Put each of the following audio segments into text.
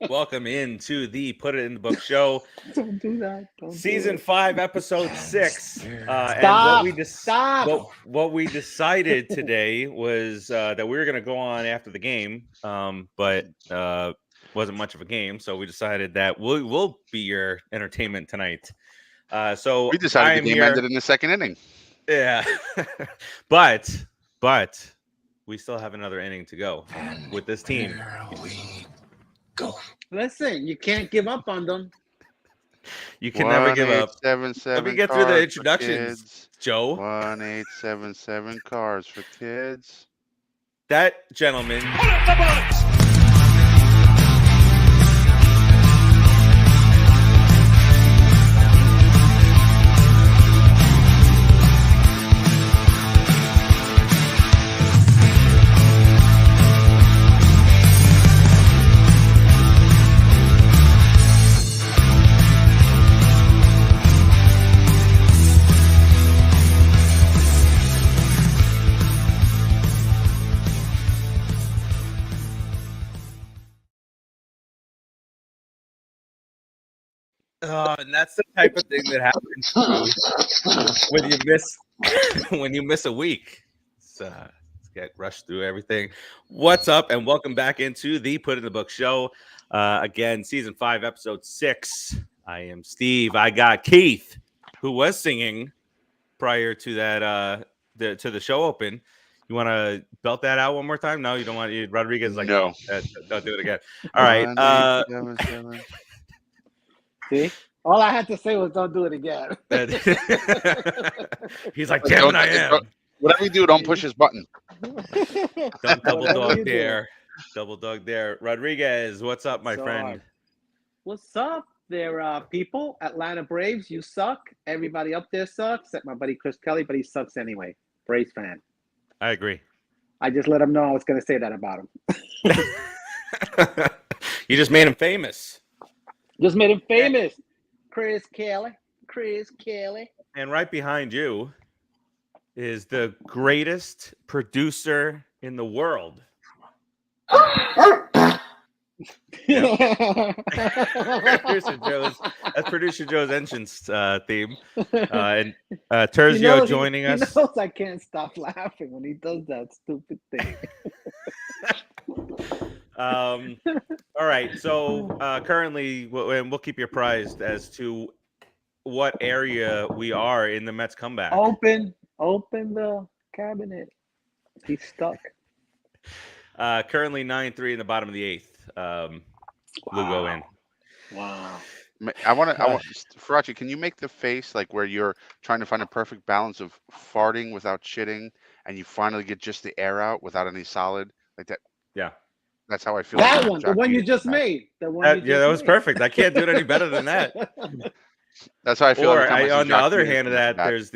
Welcome into the Put It in the Book show. Don't do that. Season 5, episode 6. Stop. And what we decided today was that we were going to go on after the game, but wasn't much of a game, so we decided that we'll be your entertainment tonight. So we decided the game ended in the second inning. Yeah, but we still have another inning to go with this team. Go. Listen, you can't give up on them. You can never give up. Let me get through the introductions, Joe. 1877 cars for kids. That gentleman. And that's the type of thing that happens when you miss a week. Let's get rushed through everything. What's up, and welcome back into the Put in the Book show. Again, season 5, episode 6. I am Steve. I got Keith, who was singing prior to that to the show open. You want to belt that out one more time? No, you don't want to. Rodriguez like no. Don't do it again. All right. See, all I had to say was don't do it again. He's like, damn it, I am. Whatever you do, don't push his button. Don't double dog there. Double dog there. Rodriguez, what's up, my friend? What's up there, people? Atlanta Braves, you suck. Everybody up there sucks, except my buddy Chris Kelly, but he sucks anyway. Braves fan. I agree. I just let him know I was going to say that about him. You just made him famous. Just made him famous. Chris Kelly. And right behind you is the greatest producer in the world. That's producer Joe's entrance theme. And Terzio joining us. He knows I can't stop laughing when he does that stupid thing. All right, so currently, and we'll keep you apprised as to what area we are in the Mets comeback. Open the cabinet. He's stuck. Currently 9-3 in the bottom of the 8th. Lugo in. Wow. I want Farace, can you make the face like where you're trying to find a perfect balance of farting without shitting, and you finally get just the air out without any solid like that? Yeah. That's how I feel. That one, the one you just made. That was perfect. I can't do it any better than that. That's how I feel. Or on the other hand of that, there's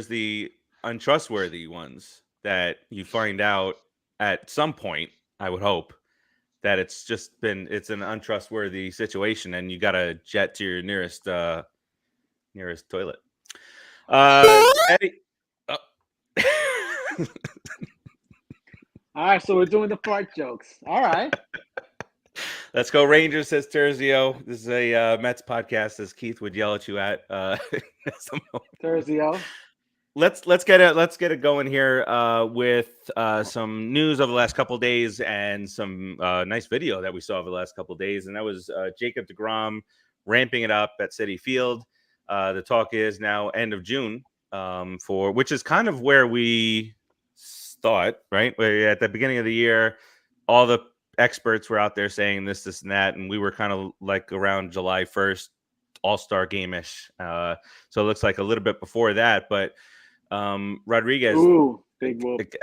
the untrustworthy ones that you find out at some point, I would hope, that it's an untrustworthy situation and you got to jet to your nearest toilet. Eddie. Oh. All right, so we're doing the fart jokes. All right. Let's go Rangers, says Terzio. This is a Mets podcast, as Keith would yell at you at. Terzio. Let's get it going here with some news over the last couple of days and some nice video that we saw over the last couple of days, and that was Jacob deGrom ramping it up at Citi Field. The talk is now end of June, which is kind of where we thought, right? Where at the beginning of the year, all the experts were out there saying this, and that, and we were kind of like around July 1st, All-Star game-ish. So it looks like a little bit before that, but Rodriguez. Ooh, big whoop.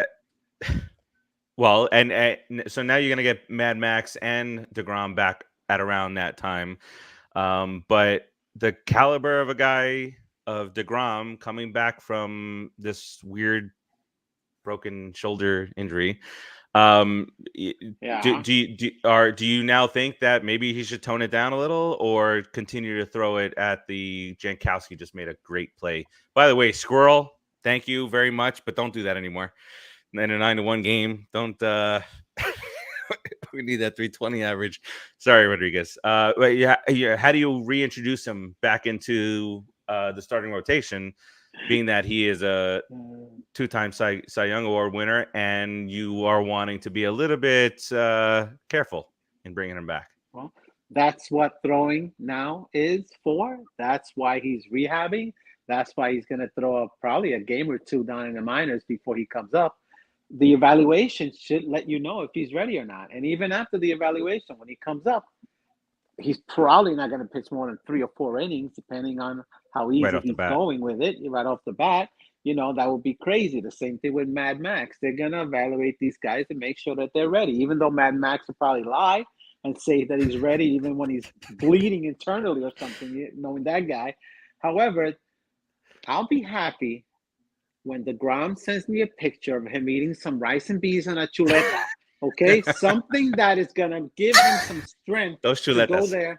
Well, and so now you're going to get Mad Max and deGrom back at around that time. But the caliber of a guy of deGrom coming back from this weird broken shoulder injury. Do you now think that maybe he should tone it down a little or continue to throw it at the Jankowski? Just made a great play. By the way, Squirrel, thank you very much, but don't do that anymore. In a 9-1 game, don't We need that 320 average. Sorry, Rodriguez. But yeah, how do you reintroduce him back into the starting rotation, being that he is a two-time Cy Young Award winner, and you are wanting to be a little bit careful in bringing him back? Well, that's what throwing now is for. That's why he's rehabbing. That's why he's going to throw up probably a game or two down in the minors before he comes up. The evaluation should let you know if he's ready or not. And even after the evaluation, when he comes up, he's probably not going to pitch more than 3 or 4 innings, depending on how easy he's going with it right off the bat. You know, that would be crazy. The same thing with Mad Max. They're going to evaluate these guys and make sure that they're ready, even though Mad Max will probably lie and say that he's ready even when he's bleeding internally or something, knowing that guy. However, I'll be happy when deGrom sends me a picture of him eating some rice and beans and a chuleta, okay? Something that is going to give him some strength to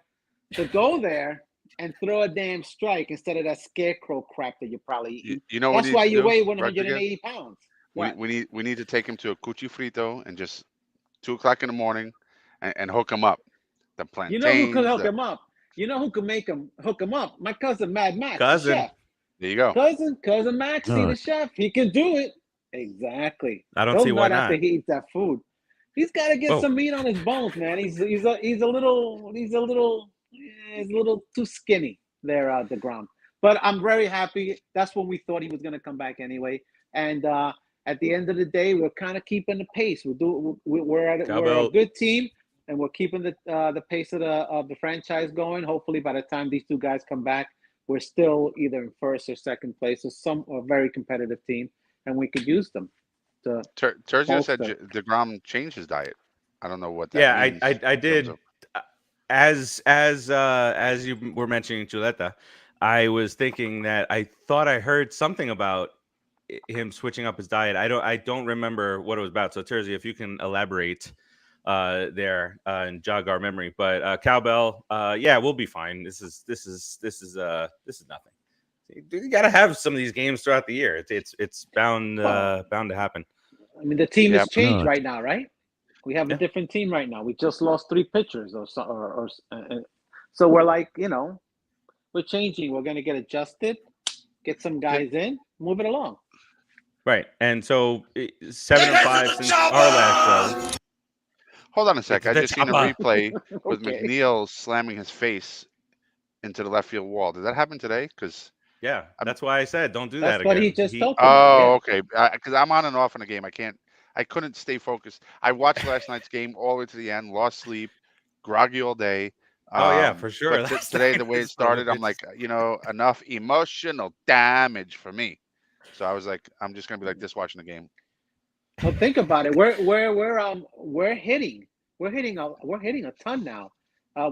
go there and throw a damn strike instead of that scarecrow crap that you're probably eating. You know, that's why you weigh 180 pounds. We need to take him to a cuchi frito and just 2 o'clock in the morning and hook him up. The plantains. You know who could hook him up? You know who could make him hook him up? My cousin Mad Max, the chef. There you go. Cousin Maxie, the chef. He can do it. Exactly. I don't see why not. After he eats that food, he's got to get some meat on his bones, man. He's a little too skinny there, deGrom. But I'm very happy. That's when we thought he was going to come back anyway. And at the end of the day, we're kind of keeping the pace. We're a good team, and we're keeping the pace of the franchise going. Hopefully, by the time these 2 guys come back, we're still either in first or second place, or a very competitive team, and we could use them. Tergio said deGrom changed his diet. I don't know what that means. Yeah, I did. As you were mentioning chuleta, I was thinking that I thought I heard something about him switching up his diet. I don't remember what it was about. So Terzi, if you can elaborate there and jog our memory. But Cowbell, yeah, we'll be fine. This is nothing. You got to have some of these games throughout the year. It's bound to happen. I mean, the team has changed right now, right? We have a different team right now. We just lost 3 pitchers, so we're like, we're changing. We're going to get adjusted, get some guys in, move it along. Right, and so 7-5 since our last show. Hold on a sec. I just seen a replay with McNeil slamming his face into the left field wall. Did that happen today? Because that's why I said don't do that again. That's what he just told me. Oh, okay. Because I'm on and off in the game. I couldn't stay focused. I watched last night's game all the way to the end. Lost sleep, groggy all day. For sure. But today, the way it started, I'm like, enough emotional damage for me. So I was like, I'm just gonna be like this watching the game. Well, think about it. We're hitting a ton now.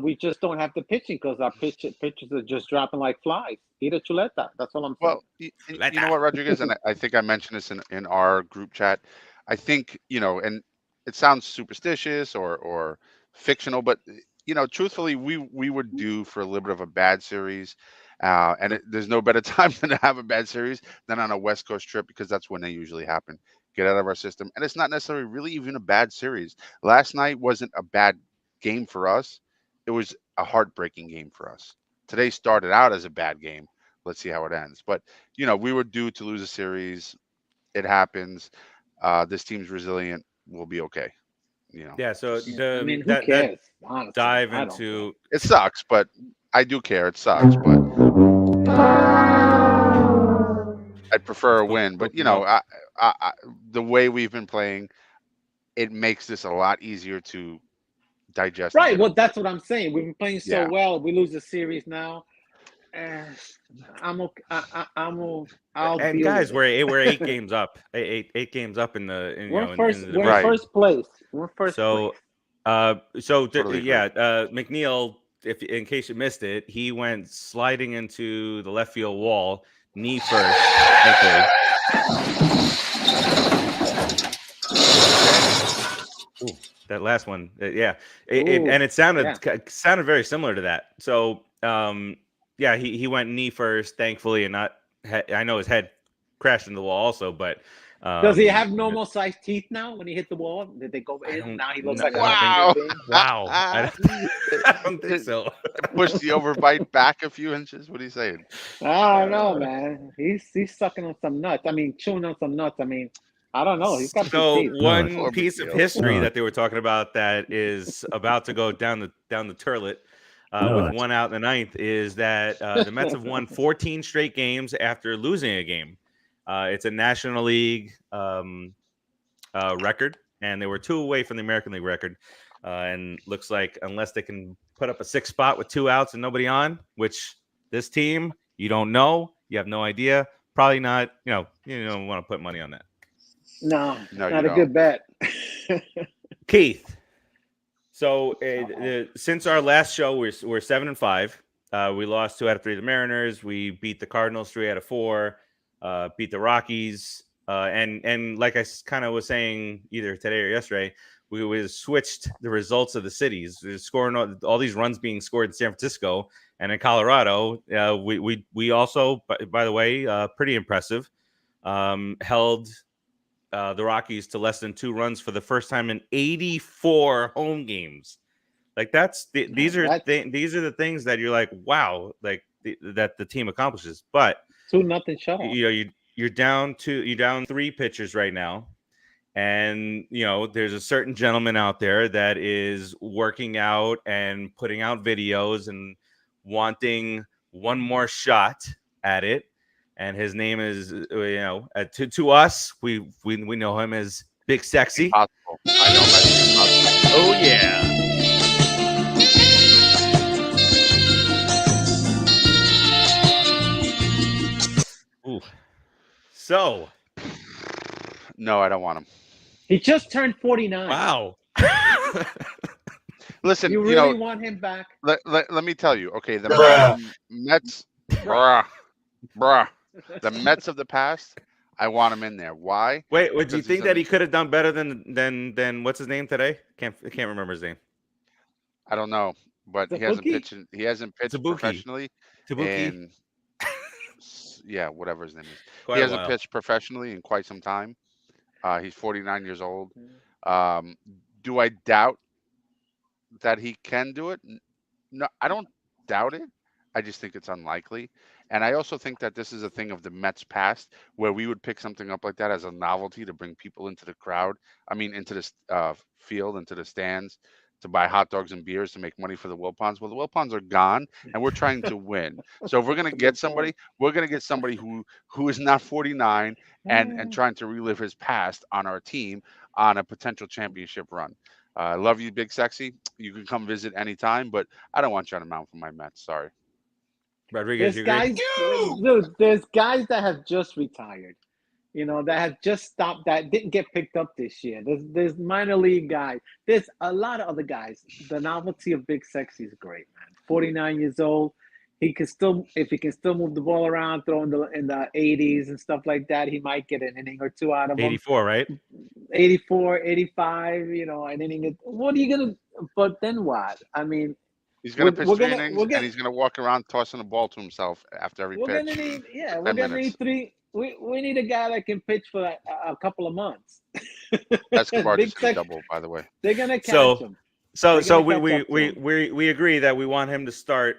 We just don't have the pitching because our pitches are just dropping like flies. Eat a chuleta. That's all I'm saying. Well, you know what, Rodriguez, and I think I mentioned this in our group chat. I think, and it sounds superstitious or fictional, but truthfully, we were due for a little bit of a bad series. And there's no better time than to have a bad series than on a West Coast trip, because that's when they usually happen. Get out of our system. And it's not necessarily really even a bad series. Last night wasn't a bad game for us. It was a heartbreaking game for us. Today started out as a bad game. Let's see how it ends. But, we were due to lose a series. It happens. This team's resilient. We'll be okay. Yeah, so who cares? Honestly, dive into it sucks, but I do care. It sucks, but I'd prefer a win. But the way we've been playing, it makes this a lot easier to digest. Right. Well, that's what I'm saying. We've been playing so well. We lose the series now. I'm okay. And guys, we're 8 games up. Eight games up in the. We're in first place. We're first place. McNeil, if in case you missed it, he went sliding into the left field wall, knee first. Ooh, that last one, and it sounded very similar to that. So, he went knee first, thankfully, and not. I know his head crashed into the wall also, but Does he have normal sized teeth now when he hit the wall? Did they go in? Now he looks like a Wow. Stranger Thing? Wow. I don't think so. Push the overbite back a few inches. What are you saying? I don't know, man. He's sucking on some nuts. I mean, chewing on some nuts. I mean, I don't know. He's got big So teeth. one Poor piece of Miguel. history that they were talking about that is about to go down the turlet with one out in the ninth is that the Mets have won 14 straight games after losing a game. It's a National League record, and they were 2 away from the American League record. And looks like unless they can put up a 6 spot with 2 outs and nobody on, which this team, you don't know, you have no idea, probably not. You don't want to put money on that. No, No, not you a good bet. Keith. So since our last show, we're 7-5. We lost 2 out of 3 to the Mariners. We beat the Cardinals 3 out of 4. Beat the Rockies. And like I kind of was saying either today or yesterday, we switched the results of the cities. We're scoring all these runs being scored in San Francisco and in Colorado. We also, by the way, pretty impressive, held the Rockies to less than 2 runs for the first time in 84 home games. Like these are the things that you're like, wow, like that the team accomplishes. But 2-0 shutout. You're down 3 pitchers right now, and there's a certain gentleman out there that is working out and putting out videos and wanting one more shot at it. And his name is, to us, we know him as Big Sexy. Impossible. I know that's impossible. Oh yeah. Ooh. So. No, I don't want him. He just turned 49. Wow. Listen, you really want him back? Let me tell you. Okay, the Mets, bruh. The Mets of the past, I want him in there. Why? Wait, do you think that he could have done better than what's his name today? Can't remember his name. I don't know, but he hasn't pitched. He hasn't pitched professionally. And yeah, whatever his name is. He hasn't pitched professionally in quite some time. He's 49 years old. Do I doubt that he can do it? No, I don't doubt it. I just think it's unlikely. And I also think that this is a thing of the Mets past where we would pick something up like that as a novelty to bring people into the crowd. I mean, into the field, into the stands, to buy hot dogs and beers to make money for the Wilpons. Well, the Wilpons are gone, and we're trying to win. So if we're going to get somebody, we're going to get somebody who is not 49 and trying to relive his past on our team on a potential championship run. Love you, Big Sexy. You can come visit anytime, but I don't want you on the mound for my Mets. Sorry. Rodriguez, there's guys that have just retired, that have just stopped, that didn't get picked up this year. There's minor league guys. There's a lot of other guys. The novelty of Big Sexy is great, man. 49 years old. If he can still move the ball around, throw in the 80s and stuff like that, he might get an inning or 2 out of him. 84, right? 84, 85, an inning. What are you going to – but then what? I mean – he's going to pitch 3 innings, and he's going to walk around tossing the ball to himself after every pitch. We're going to need 3 – we need a guy that can pitch for a couple of months. Escobar just got double, by the way. They're going to catch him. So we agree that we want him to start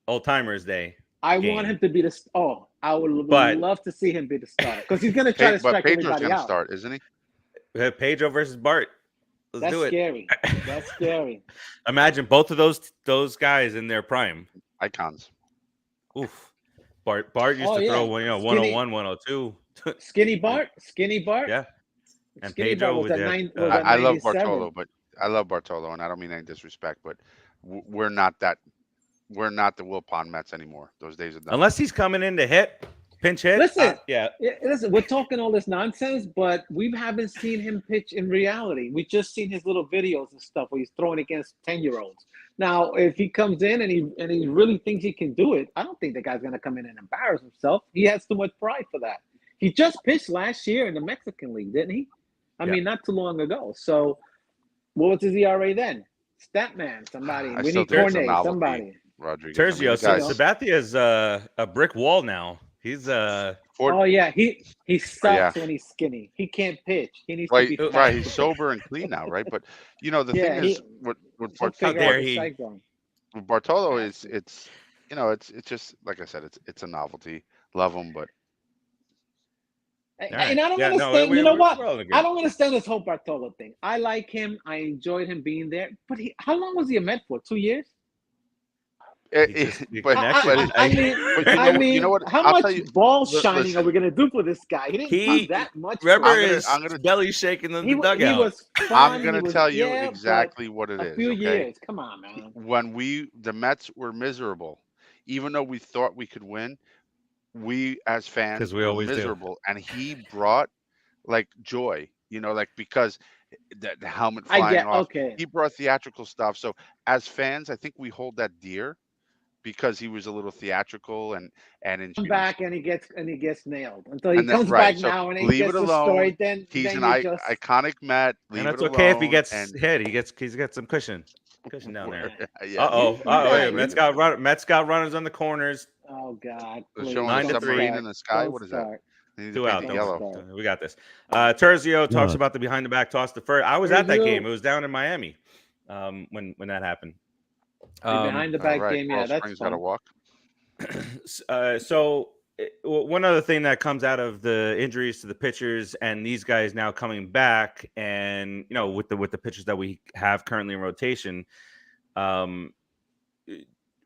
Old Timers Day. I want him to be the – I would love to see him be the starter because he's going to try to strike everybody out. But Pedro's going to start, isn't he? Pedro versus Bart. Let's do it. Scary. That's scary. Imagine both of those guys in their prime. Icons. Oof. Bart used to throw 101, 102. Skinny Bart. Yeah. And Skinny Pedro Bart was with I love Bartolo, and I don't mean any disrespect, but we're not the Wilpon Mets anymore. Those days are done. Unless he's coming in to hit. Pinch hit? Listen, listen, we're talking all this nonsense, but we haven't seen him pitch in reality. We just seen his little videos and stuff where he's throwing against 10-year-olds. Now, if he comes in and he really thinks he can do it, I don't think the guy's going to come in and embarrass himself. He has too much pride for that. He just pitched last year in the Mexican League, didn't he? I mean, not too long ago. So, what was his ERA then? Statman, somebody. We need Cornet, somebody. Rodriguez. Terzios. Sabathia's a brick wall now. He's Ford, Oh yeah, he yeah, sucks when he's skinny. He can't pitch. He needs to right, be right. fat He's to pitch. sober and clean now, right? But the thing Yeah, is, he with he'll How figure dare out the he? cyclone. with Bartolo, Bastard. it's just like I said, it's a novelty. Love him, but All And right. I don't Yeah. No, understand. You know what? we're all in I agreement. don't understand this whole Bartolo thing. I like him. I enjoyed him being there. But how long was he a Met for? 2 years? The but connection. I mean, but you know what? how I'll much tell you. ball shining are Listen, we gonna do for this guy? He didn't do he that much remember for us. his I'm gonna belly shaking in the He dugout. was I'm fun. He gonna was tell you yeah, but exactly what it a is. few Okay, years. Come on, man. when the Mets were miserable, even though we thought we could win, we as Because fans we were always do. miserable, and he brought like joy. Like because the helmet I flying get off, okay. he brought theatrical stuff. So as fans, I think we hold that dear because he was a little theatrical and in Come shoes. back and he gets nailed. Until he And then comes right, back so now and he leave it gets alone. destroyed, then He's an you just iconic Met. And Leave it that's okay if he alone. gets And hit. He's got some cushion down there. yeah, Wait, absolutely. Mets got runners on the corners. oh God, They're please showing a 9 to don't 3. submarine start. in the sky. Don't What is that? start. They need to 2 paint out. it Don't yellow. start. We got this. Terzio talks No. about the behind the back toss to first. I was at that game. Sergio, It was down in Miami when that happened. the behind the All back right, game, yeah, Pearl that's Springs got to fun. walk. So one other thing that comes out of the injuries to the pitchers and these guys now coming back, and with the pitchers that we have currently in rotation,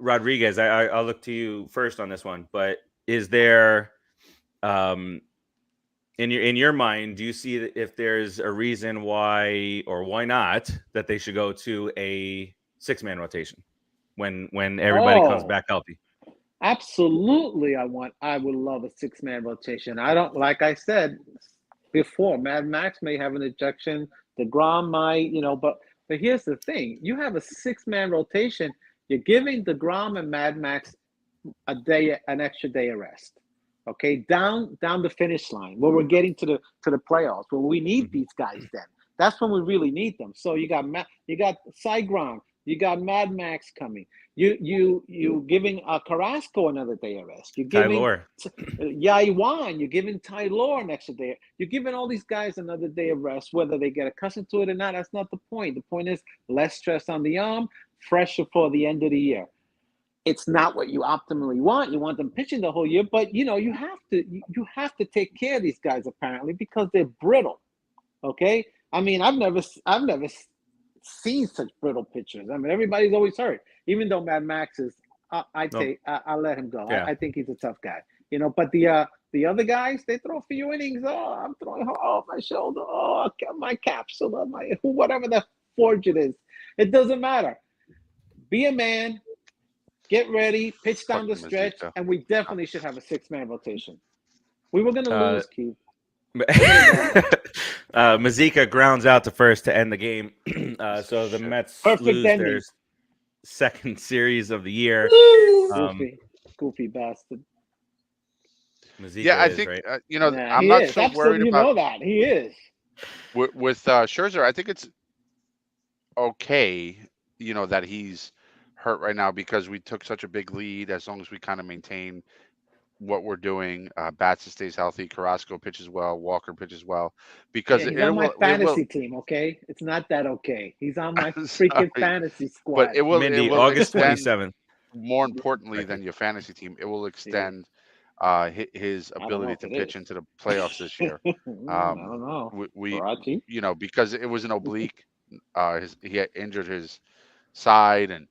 Rodriguez, I'll look to you first on this one. But is there, in your mind, do you see if there's a reason why or why not that they should go to a 6-man rotation when everybody comes Oh, back healthy? absolutely. I would love a 6-man rotation. I don't like I said before, Mad Max may have an ejection, deGrom might, but here's the thing. You have a 6-man rotation, you're giving deGrom and Mad Max an extra day of rest. Okay, down the finish line where we're getting to the playoffs, where we need these guys. Then that's when we really need them. So you got Saigon, you got Mad Max coming. You giving Carrasco another day of rest. You're giving Tylor. Yaiwan. You're giving Tylor an extra day. You're giving all these guys another day of rest, whether they get accustomed to it or not. That's not the point. The point is less stress on the arm, fresher for the end of the year. It's not what you optimally want. You want them pitching the whole year, but you have to take care of these guys apparently because they're brittle. Okay, I mean I've never seen such brittle pitchers. I mean everybody's always hurt. Even though Mad Max is, I'll let him go. Yeah. I think he's a tough guy. But the other guys they throw a few innings. Oh, I'm throwing my shoulder. Oh, my capsule, my whatever the forge it is. It doesn't matter. Be a man. Get ready, pitch down the Fucking stretch, Mazika. and we definitely should have a 6-man rotation. We were going to lose, Keith. Mazika grounds out to first to end the game. So the Mets Perfect lose ending. their second series of the year. Goofy bastard. Mazika Yeah, I is, think right? I'm he not is. so Absolutely, worried you about know that he is. with Scherzer. I think it's okay, that he's hurt right now because we took such a big lead. As long as we kind of maintain what we're doing, Batson stays healthy, Carrasco pitches well, Walker pitches well, because He's on my it fantasy will. team. Okay, it's not that okay. He's on my Sorry, freaking fantasy but squad. it Mindy, will August extend 27th. more importantly Right. than your fantasy team. It will Yeah. extend his I don't know ability if to it pitch is. into the playoffs this year. I don't know. We Farace? because it was an oblique. He had injured his side, and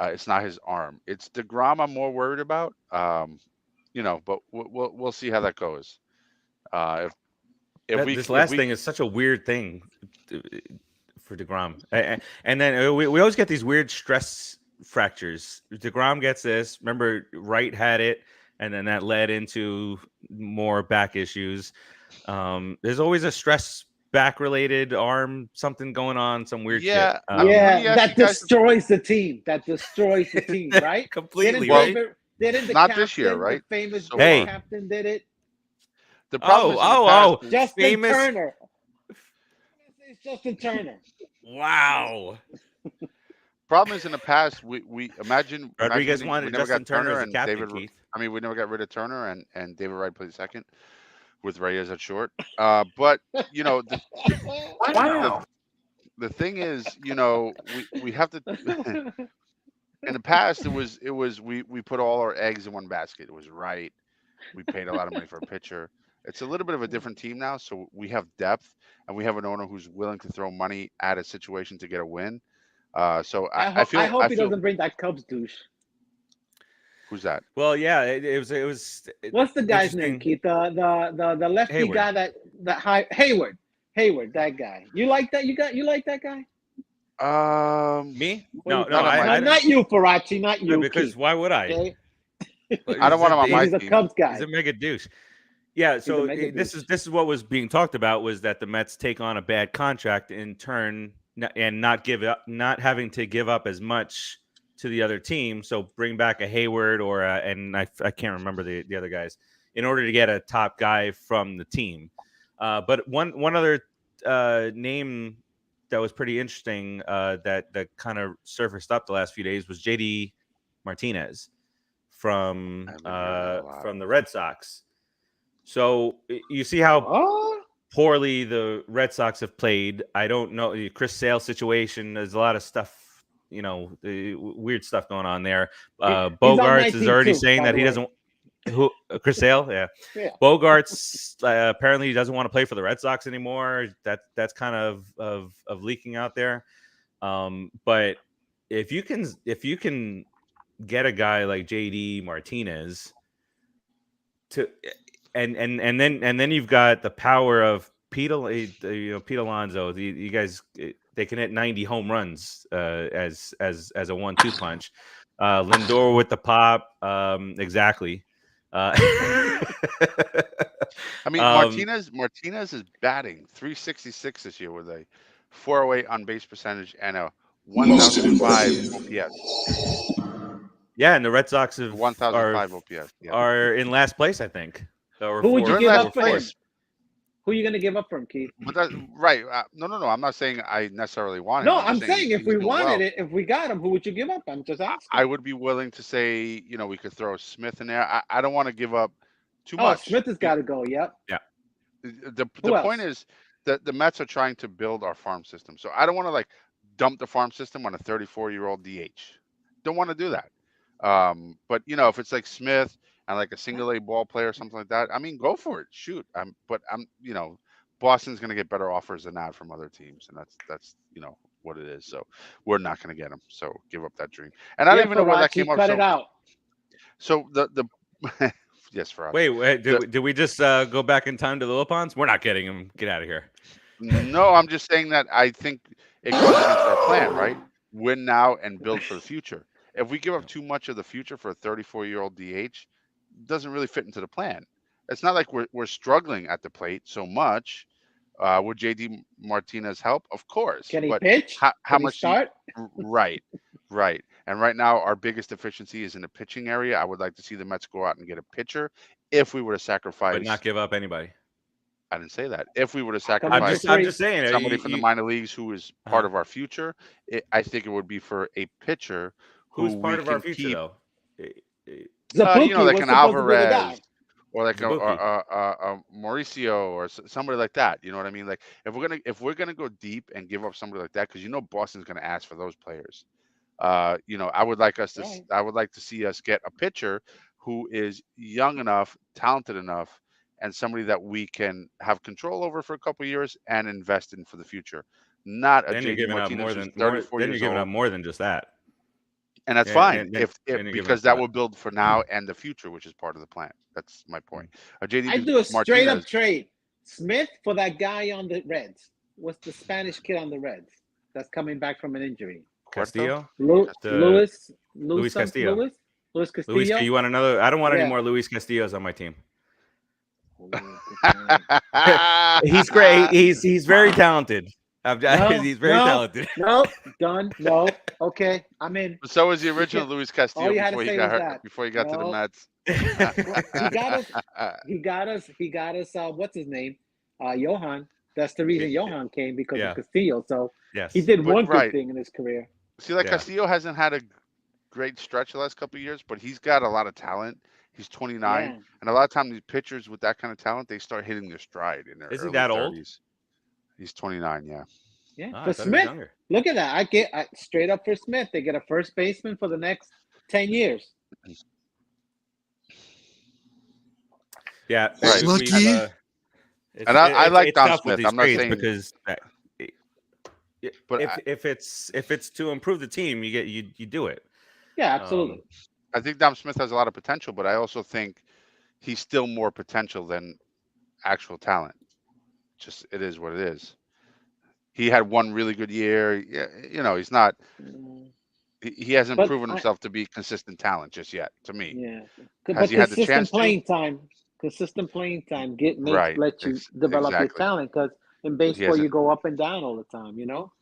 it's not his arm. It's deGrom I'm more worried about. But we'll see how that goes. If we This if last we thing is such a weird thing for deGrom, and then we always get these weird stress fractures. deGrom gets this. Remember, Wright had it, and then that led into more back issues. There's always a stress back related arm something going on, some weird shit. let me ask That you guys destroys the team. That destroys the team, right? Completely, Well, right? Didn't the not captain, this year, right? the famous So Hey. far. captain did it? The problem is in the past. Oh, Justin famous. Turner. It's Justin Turner. Wow. problem is in the past we imagine Rodriguez we wanted never Justin got Turner Turner as a and captain, David. Keith. I mean, we never got rid of Turner and David Wright played second with Reyes at short. But you know Why the now? the thing is, we have to. In the past, it was we put all our eggs in one basket. It was right. We paid a lot of money for a pitcher. It's a little bit of a different team now, so we have depth and we have an owner who's willing to throw money at a situation to get a win. So I I hope he feel doesn't bring that Cubs douche. who's that? Well, yeah, it was What's the guy's name, interesting. Keith? The lefty Hayward. guy Hayward. Hayward, that guy. You like that? You like that guy? Me? What do No, you no, not on my I not you, Farace, not you, because Keith. why would I? Okay? I don't want him on But my he's a team. Cubs guy. He's a mega douche. Yeah, a so mega this douche. is what was being talked about was that the Mets take on a bad contract in turn and not having to give up as much to the other team. So bring back a Hayward or and I can't remember the other guys in order to get a top guy from the team. But one other name that was pretty interesting that kind of surfaced up the last few days was JD Martinez from I've been hearing that a lot. the Red Sox. So you see how Oh, poorly the Red Sox have played. I don't know. Chris Sale situation. There's a lot of stuff, weird stuff going on there. he's on my Bogarts is team already too, saying by that the he way. doesn't. Who Chris Sale? Yeah. Yeah. Bogarts apparently he doesn't want to play for the Red Sox anymore. That's kind of leaking out there. But if you can get a guy like JD Martinez to and then you've got the power of Pete Alonso. You guys, they can hit 90 home runs as a 1-2 punch. Lindor with the pop, exactly. I mean, Martinez is batting 366 this year with a 408 on base percentage and a 1005 OPS. Yeah, and the Red Sox 1005 OPS. Yeah. are in last place, I think. Or Who would you They're in give last up for him? place. Who are you going to give up for him, Keith? But that, right. No. I'm not saying I necessarily want him. No, just I'm saying if he's we doing wanted well. it, if we got him, who would you give up? I'm just asking. I would be willing to say, we could throw Smith in there. I don't want to give up too Oh, much. Smith has got to go. Yep. The Who point is that the Mets are trying to build our farm system. So I don't want to dump the farm system on a 34-year-old DH. Don't want to do that. But if it's like Smith and like a single A ball player or something like that, I mean, go for it. Shoot. But Boston's going to get better offers than that from other teams, and that's what it is. So we're not going to get them. So give up that dream. And I don't even know where that came up. Cut it out. So the yes, Farace. Wait, did we just go back in time to the Lopons? We're not getting him. Get out of here. No, I'm just saying that I think it goes against our plan, right? Win now and build for the future. If we give up too much of the future for a 34-year-old DH, it doesn't really fit into the plan. It's not like we're struggling at the plate so much. Would JD Martinez help? Of course. Can he but pitch? How Can much he start? Right. And right now, our biggest deficiency is in the pitching area. I would like to see the Mets go out and get a pitcher. If we were to sacrifice, But not give up anybody. I didn't say that. If we were to I'm sacrifice I'm just saying somebody from the minor leagues who is part of our future, I think it would be for a pitcher who's who part we of our can future keep. though. Zapuki Like was an supposed to be the Alvarez guy. or like Zabuki. a Mauricio or somebody like that. You know what I mean? Like if we're gonna go deep and give up somebody like that, because Boston's gonna ask for those players. I would like us to. Right. I would like to see us get a pitcher who is young enough, talented enough, and somebody that we can have control over for a couple of years and invest in for the future. Not a Then you're JD giving up Martinez more who's than 34 then you're years giving old. up more than just that. And that's Yeah, fine then if you're giving because up that what? will build for now and the future, which is part of the plan. That's my point. JD I'd do a straight up Martinez. trade. Smith for that guy on the Reds. What's the Spanish kid on the Reds that's coming back from an injury? Castillo? Luis Castillo. Luis Castillo. Luis, you want another? I don't want any Yeah. more Luis Castillos on my team. Oh, He's great. He's very talented. He's very talented. No, done. No. Okay, I'm in. So was the original Luis Castillo all you had to before he say got was hurt, that. before he got to the No. Mets. He got us. What's his name? Johan. That's the reason Johan came because Yeah. of Castillo. So Yes. he did one Right. good thing in his career. See, like Yeah. Castillo hasn't had a great stretch the last couple of years, but he's got a lot of talent. He's 29, Yeah, and a lot of times these pitchers with that kind of talent, they start hitting their stride in their Is he early that old? 30s. He's 29, yeah. yeah. Oh, I For thought he was Smith, younger. look at that. Straight up for Smith. They get a first baseman for the next 10 years. Yeah, Right. we have Lucky. a. And I like It's Dom tough with Smith. these I'm not trades saying, because but if it's to improve the team, you do it. Yeah, Um, absolutely. I think Dom Smith has a lot of potential, but I also think he's still more potential than actual talent. Just it is what it is. He had one really good year. Yeah, he's not. Mm, He hasn't But proven himself to be consistent talent just yet. To me, yeah, has but he had the chance to? consistent playing time Right. let you develop your Exactly. talent. Because in He baseball, hasn't. you go up and down all the time. You know.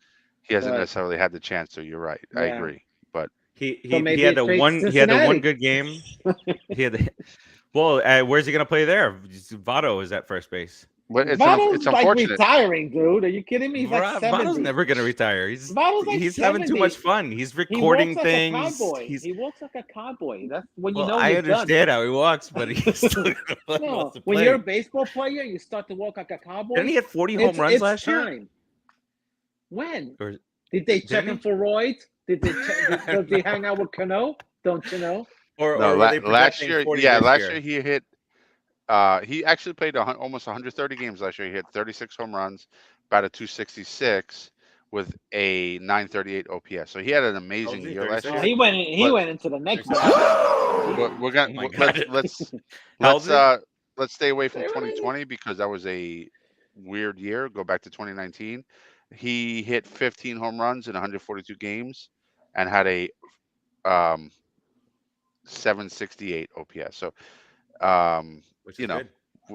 He hasn't But necessarily had the chance to. You're right. I yeah, agree. But so he maybe had a the trade to one Cincinnati. good game. He had the, well, where's he gonna play there? Votto is at first base. it's Vado's like unfortunate. retiring, dude. Are you kidding me? He's like Votto's 70. never gonna retire. Vado's like He's having too much 70. fun. He's He walks recording like a things. cowboy. He's He walks like a cowboy. That's when you well, know I you're done. understand how he walks, but he's still wants No, to when you're a play. baseball player, you start to walk like a Didn't cowboy. he hit 40 home runs It's last year? time. When Or did they check didn't him he? for roids? Did they check? Does he hang out with Cano? Don't you know? No, Or were they last projecting year, 40 yeah, this last year year? he hit. He actually played almost 130 games last year. He hit 36 home runs, about a 266 with a 938 OPS. So he had an How old is amazing he? year last 36? Oh, year. he But went into the next 36? level. we're gonna Oh my god. How old let's is he? let's stay away from They really 2020 because that was a weird year. Go back to 2019. He hit 15 home runs in 142 games and had a um 768 OPS. So Which is you know good.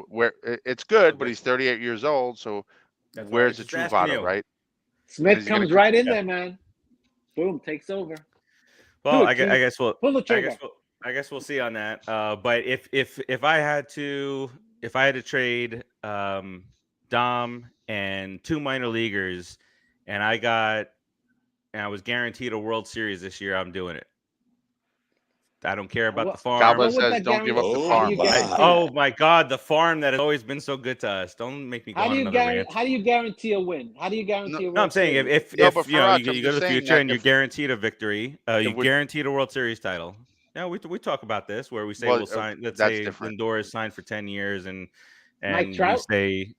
where it's Still good, but good. he's 38 years old. So That's why I where's was the just true asking Votto, you. right? And Smith is he going to comes keep? right in Yeah. there, man. Boom, takes over. Well, Do it, I Keith. guess we'll Pull the I trigger. guess we'll see on that. But if I had to trade Dom and two minor leaguers, and I was guaranteed a World Series this year, I'm doing it. I don't care about the farm. Calva What would says, that "Don't give up guarantee? the Oh How do farm." you But my. guarantee Oh that? my God, the farm that has always been so good to us. Don't make me go on another rant. How do you guarantee a win? How do you no, guarantee a No, I'm World saying Series? no, but if you know Farace, I'm you go to just the saying future that and you're guaranteed a victory, it you would. guaranteed a World Series title. Yeah, we talk about this where we say Well, we'll sign. Let's that's say different, Lindor is signed for 10 years, Mike and we Trout? say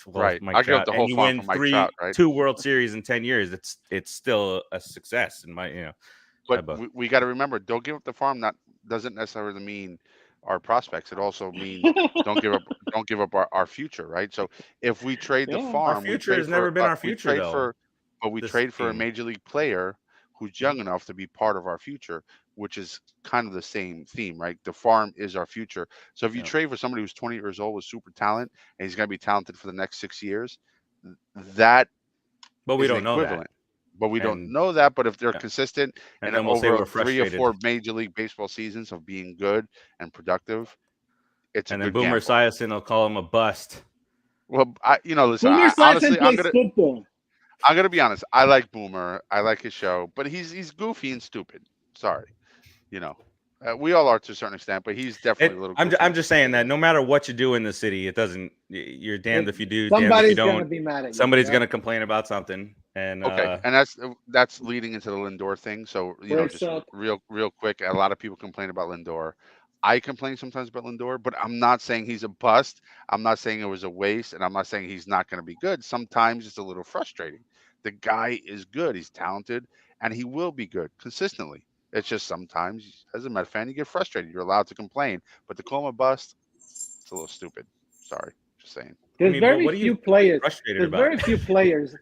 well, right? Mike I give up Trout, the and whole you farm win for Mike Trout, right? two World Series in 10 years. It's still a success in my my But book. we got to remember, don't give up the farm. That doesn't necessarily mean our prospects. It also means don't give up our future, right? So if we trade the Yeah. Our farm, future has never been our we future trade though. for, but we This trade for a team. major league player who's young enough to be part of our future, which is kind of the same theme, right? The farm is our future. So if you Yeah. trade for somebody who's 20 years old with super talent and he's going to be talented for the next 6 years, that But we is an don't know that. equivalent. But we don't And know that. But if they're yeah. consistent And and then we'll say over we're 3 or 4 frustrated. Major League Baseball seasons of being good and productive, it's a And then good Boomer gamble. Esiason will call him a bust. Well, listen. Boomer Esiason Honestly, plays football. I'm gonna be honest. I like Boomer. I like his show, but he's goofy and stupid. Sorry, you know, we all are to a certain extent, but he's definitely a little goofy I'm and just saying stupid. that no matter what you do in the city, it doesn't. You're damned It, if you do, damned if you somebody's gonna don't. be mad at you. Somebody's Yeah. gonna complain about something, and Okay, and that's leading into the Lindor thing. So Where's just real quick, a lot of people complain about Lindor. I complain sometimes about Lindor, but I'm not saying he's a bust. I'm not saying it was a waste, and I'm not saying he's not going to be good. Sometimes it's a little frustrating. The guy is good. He's talented, and he will be good consistently. It's just sometimes, as a Met fan, you get frustrated. You're allowed to complain, but to call him a bust, it's a little stupid. Sorry, just saying. I There's mean, but very what are you few players. frustrated There's about? very few players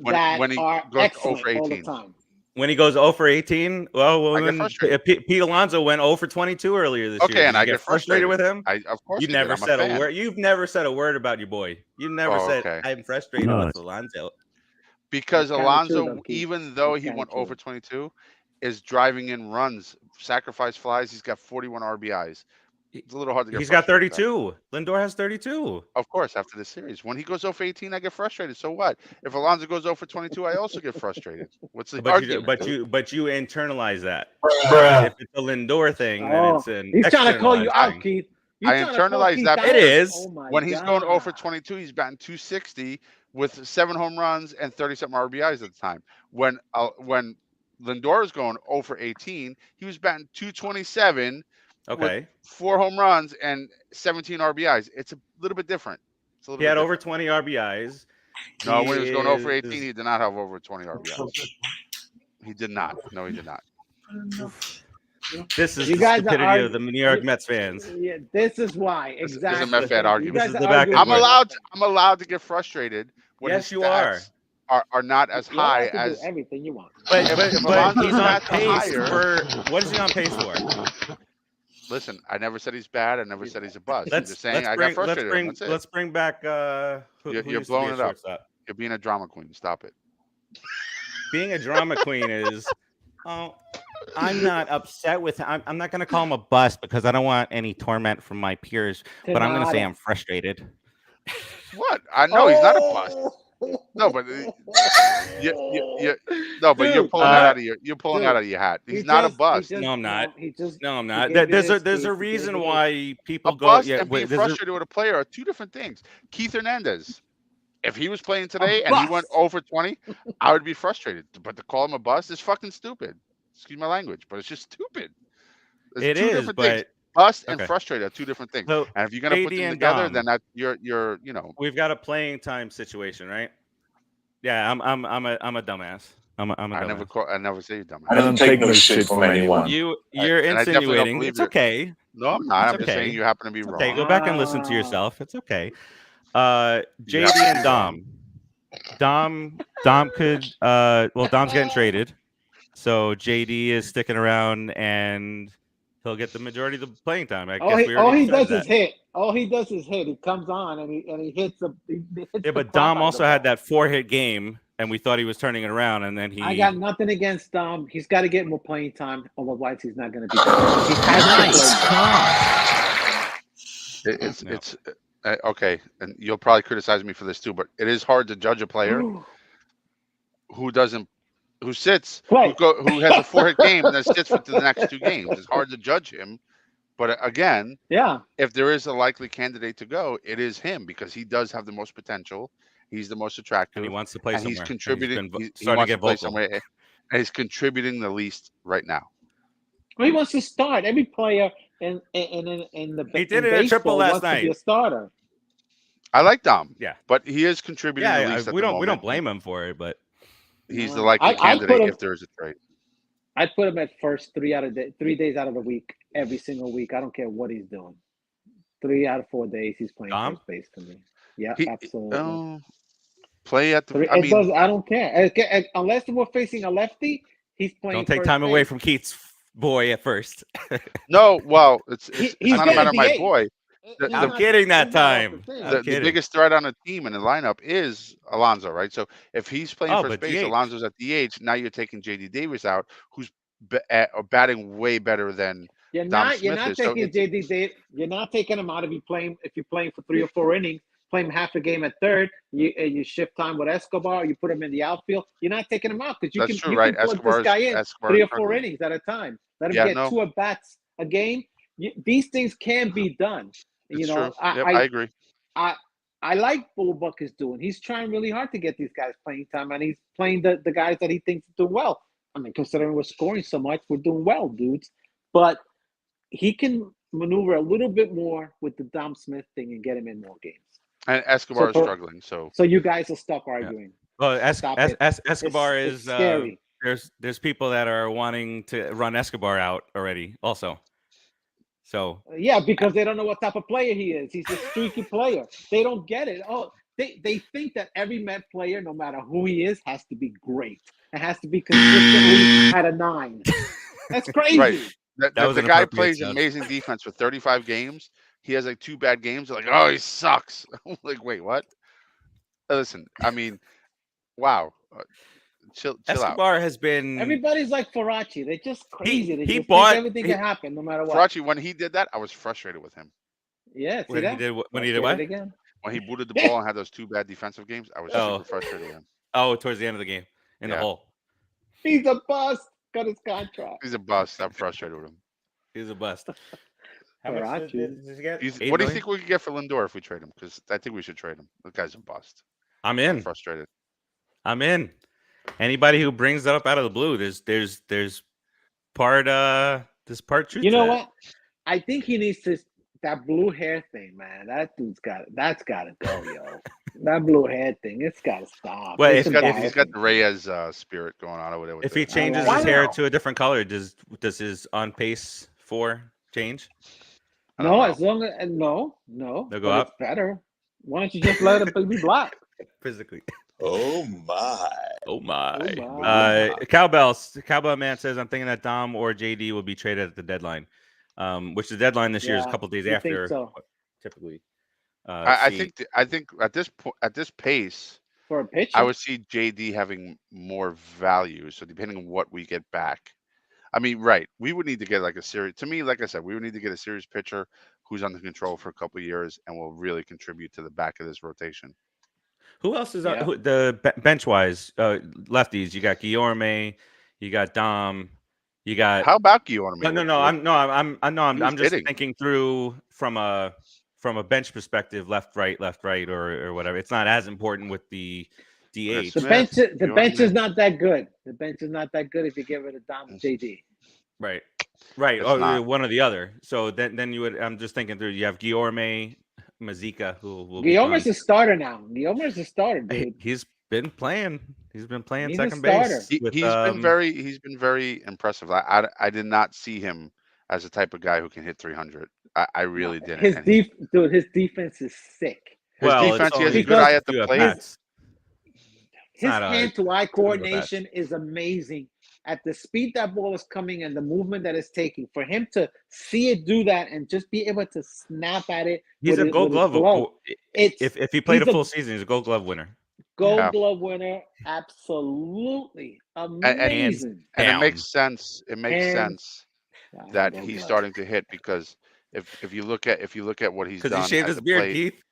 that When he are goes 0 excellent for all the 18, time. When he goes 0 for 18, well, I get when frustrated. Pete Alonso went 0 for 22 earlier this year, Okay, did and you I get get frustrated frustrated. with him? Of course You I did. never I'm a said a fan. word. You've never said a word about your boy. You never Oh, said okay. I'm frustrated No. with Alonso. Because That's kind of true, Alonso, though, Keith. even though That's he kind went of over true. 22, is driving in runs, sacrifice flies. He's got 41 RBIs. It's a little hard to get. He's got frustrated with that. 32. Lindor has 32. Of course, after the series, when he goes 0 for 18, I get frustrated. So what? If Alonso goes 0 for 22, I also get frustrated. What's the argument? But you internalize that. Bruh. If it's a Lindor thing, then Oh, it's an. he's trying to call you externalized out, thing. Keith. I internalize that. It is. Oh my When he's going 0 for God. 22, he's batting 260 with 7 home runs and 30-something RBIs at the time. When Lindor was going 0 for 18, he was batting 227 Okay. with 4 home runs and 17 RBIs. It's a little bit different. It's a little He had bit over different. 20 RBIs. No, when he was going 0 for 18, is- he did not have over 20 RBIs. He did not. No, he did not. This is You the guys are stupidity of argu- the New York Mets fans. Yeah, this is why. This is Exactly. a Met fan You argument. guys This is are the back arguing and I'm forth. allowed to get frustrated when Yes, his you are. stats are not as You're allowed high to do as. everything you want. But if Alonso's he's on stats are pace higher- for what is he on pace for? Listen, I never said he's bad. I never said he's a bust. I'm Let's just saying I got frustrated. That's it. let's bring back who You're used blowing to it be a up. shortstop. You're being a drama queen. Stop it. Being a drama queen is I'm not upset with him. I'm not going to call him a bust because I don't want any torment from my peers, but I'm going to say I'm frustrated. What? I know he's not a bust. No, but no, but you're Dude, pulling that out of your hat. He's not a bust. No, I'm not. No, I'm not. he gave you There's this, a Keith, he reason gave you why people A go. bust Yeah, and being there's a- frustrated with a player are two different things. Keith Hernandez, if he was playing today and he went bust. over 20, I would be frustrated. But to call him a bust is fucking stupid. Excuse my language, but it's just stupid. There's It two is, different things. but Bust and okay. frustrated are two different things. So, And if you're gonna put JD them and together, Dom. then that you're we've got a playing time situation, right? Yeah, I'm a dumbass. I'm a dumbass. I never say you're dumb. I don't take no shit from anyone. You're and I definitely don't insinuating. believe It's it. okay. No, I'm not. It's I'm just okay. saying you happen to be wrong. Okay, go back and listen to yourself. It's okay. JD have to and be Dom. Dom could well, Dom's getting traded. So JD is sticking around and he'll get the majority of the playing time. I guess we all already he does decided is hit. All he does is hit. He comes on and he hits the. Yeah, but Dom also had that 4-hit game, and we thought he was turning it around, and then he. I got nothing against Dom. He's got to get more playing time, otherwise he's not going to be. He has to play. It's okay, and you'll probably criticize me for this too, but it is hard to judge a player who sits, who has a 4-hit game and then sits for the next 2 games. It's hard to judge him. But again, if there is a likely candidate to go, it is him because he does have the most potential. He's the most attractive. And he wants to play somewhere. He's contributing. He wants to play somewhere. And he's contributing the least right now. Well, he wants to start. Every player in the he did it at triple last wants night. to be a starter. I like Dom. Yeah, but he is contributing the least. We don't blame him for it, but he's the likely candidate if there is a trade. I'd put him at first 3 days out of the week, every single week. I don't care what he's doing. 3 out of 4 days he's playing first base to me. Yeah, absolutely. Play at the. I don't care. Unless we're facing a lefty, he's playing. Don't take time away from Keith's boy at first. No, well, it's not a matter of my DH. boy. I'm kidding that time. The biggest threat on the team and the lineup is Alonso, right? So if he's playing first base, DH. Alonso's at DH. Now you're taking JD Davis out, who's batting way better than You're Dom not Smith taking is. JD Davis. You're not taking him out if you're playing for 3 or 4 innings. Play him half a game at third. You shift time with Escobar. You put him in the outfield. You're not taking him out because you can plug this guy in 3 or 4 innings at a time. Let him get 2 at bats a game. These things can be done. It's true. I agree. I like what Buck is doing. He's trying really hard to get these guys playing time, and he's playing the guys that he thinks do well. I mean, considering we're scoring so much, we're doing well, dudes. But he can maneuver a little bit more with the Dom Smith thing and get him in more games. And Escobar is struggling, so you guys will stop arguing. Well, Escobar is scary. There's people that are wanting to run Escobar out already, also. So yeah, because they don't know what type of player he is. He's a streaky player. They don't get it. They think that every Met player, no matter who he is, has to be great. It has to be consistently at a 9. That's crazy. Right. The guy plays amazing defense for 35 games. He has like 2 bad games. They're like, oh, he sucks. I'm like, wait, what? Listen, I mean, wow. chill out. Escobar has been. Everybody's like Farace. They're just crazy. They he just bought- think everything he- can happen no matter what. Farace, when he did that, I was frustrated with him. Yeah, see when that? he did when Let's he did get what? it again. When he booted the ball and had those 2 bad defensive games, I was Oh. super frustrated with him. Oh, towards the end of the game in the Yeah. hole. He's a bust. Got his contract. He's a bust. I'm frustrated with him. He's a bust. How much Farace. did he get? What 8 do you million? think we could get for Lindor if we trade him? Because I think we should trade him. The guy's a bust. I'm I'm in. frustrated. I'm in. Anybody who brings that up out of the blue, there's part truth. You know to that. what? I think he needs to that blue hair thing, man. That's gotta go, yo. That blue hair thing, it's gotta stop. Well, It's if- He's got the embarrassing. Reyes spirit going on over there. With If he the- changes Why his hair now? to a different color, does his on pace for change? I don't No, know. as long as no, They'll go but up? it's better. Why don't you just let it be black? Physically. Oh my. Oh my. Oh my. Cowbell man says, I'm thinking that Dom or JD will be traded at the deadline. Which the deadline this year is a Yeah, couple days you after think so. typically. I think at this pace, For a pitcher. I would see JD having more value. So depending on what we get back, I mean, right? We would need to get like a series. To me, like I said, we would need to get a series pitcher who's under control for a couple of years and will really contribute to the back of this rotation. Who else is Yeah. bench wise? Lefties. You got Guillorme, you got Dom, you got. How about Guillorme? I'm just hitting. thinking through from a bench perspective, left, right, or whatever. It's not as important with the DH. The Smith, bench Guillorme. is not that good. The bench is not that good if you get rid of Dom and JD. Right. It's not. One or the other. So then you would. I'm just thinking through. You have Guillorme, Mazika, who will. Guillaume's a starter now. Guillaume's a starter, dude. He's been playing. He's been playing He's a second base. starter. He's been very impressive. I did not see him as the type of guy who can hit 300. I really didn't. His defense is sick. His defense, he has a good eye at the plate. His hand-to-eye coordination is amazing. At the speed that ball is coming and the movement that it's taking, for him to see it do that and just be able to snap at it. He's a Gold Glove. If he played a full season, he's a Gold Glove winner. Gold Glove winner, absolutely amazing. And it makes sense. It makes sense that he's starting to hit because if you look at what he's done, because he shaved his beard, Keith.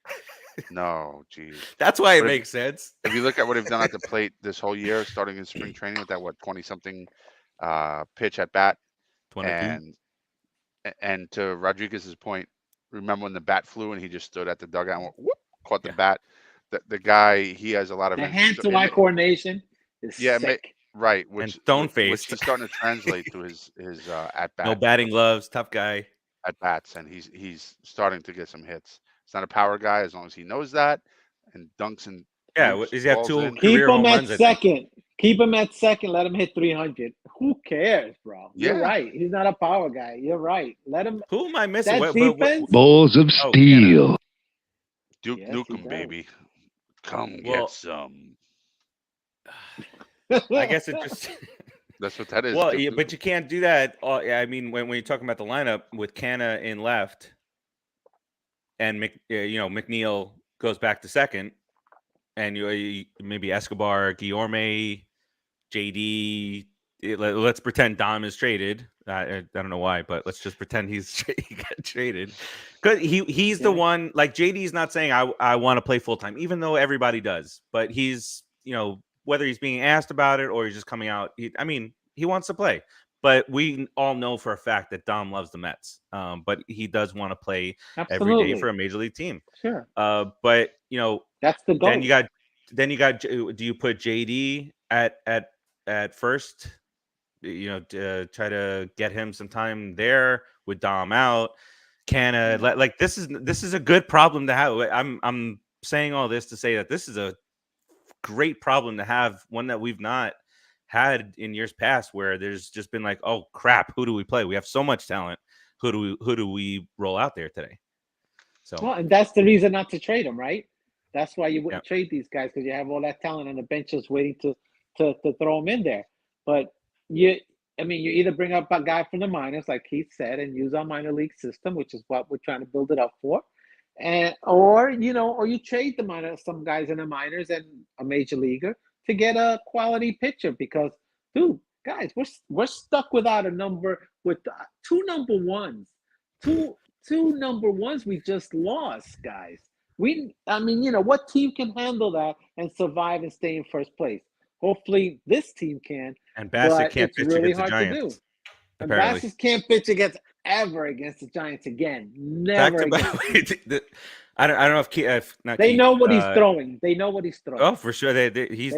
No, geez. That's why it makes sense. If you look at what he's done at the plate this whole year, starting in spring training with that 20-something pitch at bat, 22. and to Rodriguez's point, remember when the bat flew and he just stood at the dugout and whoop, caught the bat. The guy, he has a lot of the hand-to-eye coordination is sick. Right, and stone-faced, which he's starting to translate to his at bat. No batting gloves, tough guy at bats, and he's starting to get some hits. He's not a power guy as long as he knows that and dunks and does he have 2 Keep career him at runs, second. Keep him at second. Let him hit 300. Who cares, bro? Yeah. You're right. He's not a power guy. You're right. Let him. Who am I missing? That defense. Balls of steel. Duke Yes, Nukem, baby. Come Well, get some. I guess it just. That's what that is. Well, yeah, but you can't do that. I mean, when you're talking about the lineup with Canna in left, and McNeil goes back to second, and you maybe Escobar, Guillorme, JD. Let's pretend Dom is traded. I don't know why, but let's just pretend he got traded because he's the one. Like JD's not saying I want to play full time, even though everybody does. But he's whether he's being asked about it or he's just coming out. He wants to play. But we all know for a fact that Dom loves the Mets. But he does want to play every day for a major league team. Sure. But that's the goal. Then you got. Do you put JD at first? Try to get him some time there with Dom out. Canna like this is a good problem to have. I'm saying all this to say that this is a great problem to have, one that we've not had in years past, where there's just been like, oh crap, who do we play? We have so much talent. Who do we roll out there today? So and that's the reason not to trade them, right? That's why you wouldn't trade these guys, because you have all that talent on the bench just waiting to throw them in there. But you either bring up a guy from the minors, like Keith said, and use our minor league system, which is what we're trying to build it up for, or you trade some guys in the minors and a major leaguer to get a quality pitcher because, dude, guys, we're stuck without a number with two number ones, two number ones we just lost, guys. What team can handle that and survive and stay in first place? Hopefully, this team can. And Bassett but can't it's pitch really against the hard to Giants. do. And Apparently, Bassett can't pitch against the Giants again. Never again. I don't know if not. They Keith, know what he's throwing. They know what he's throwing. Oh, for sure. He's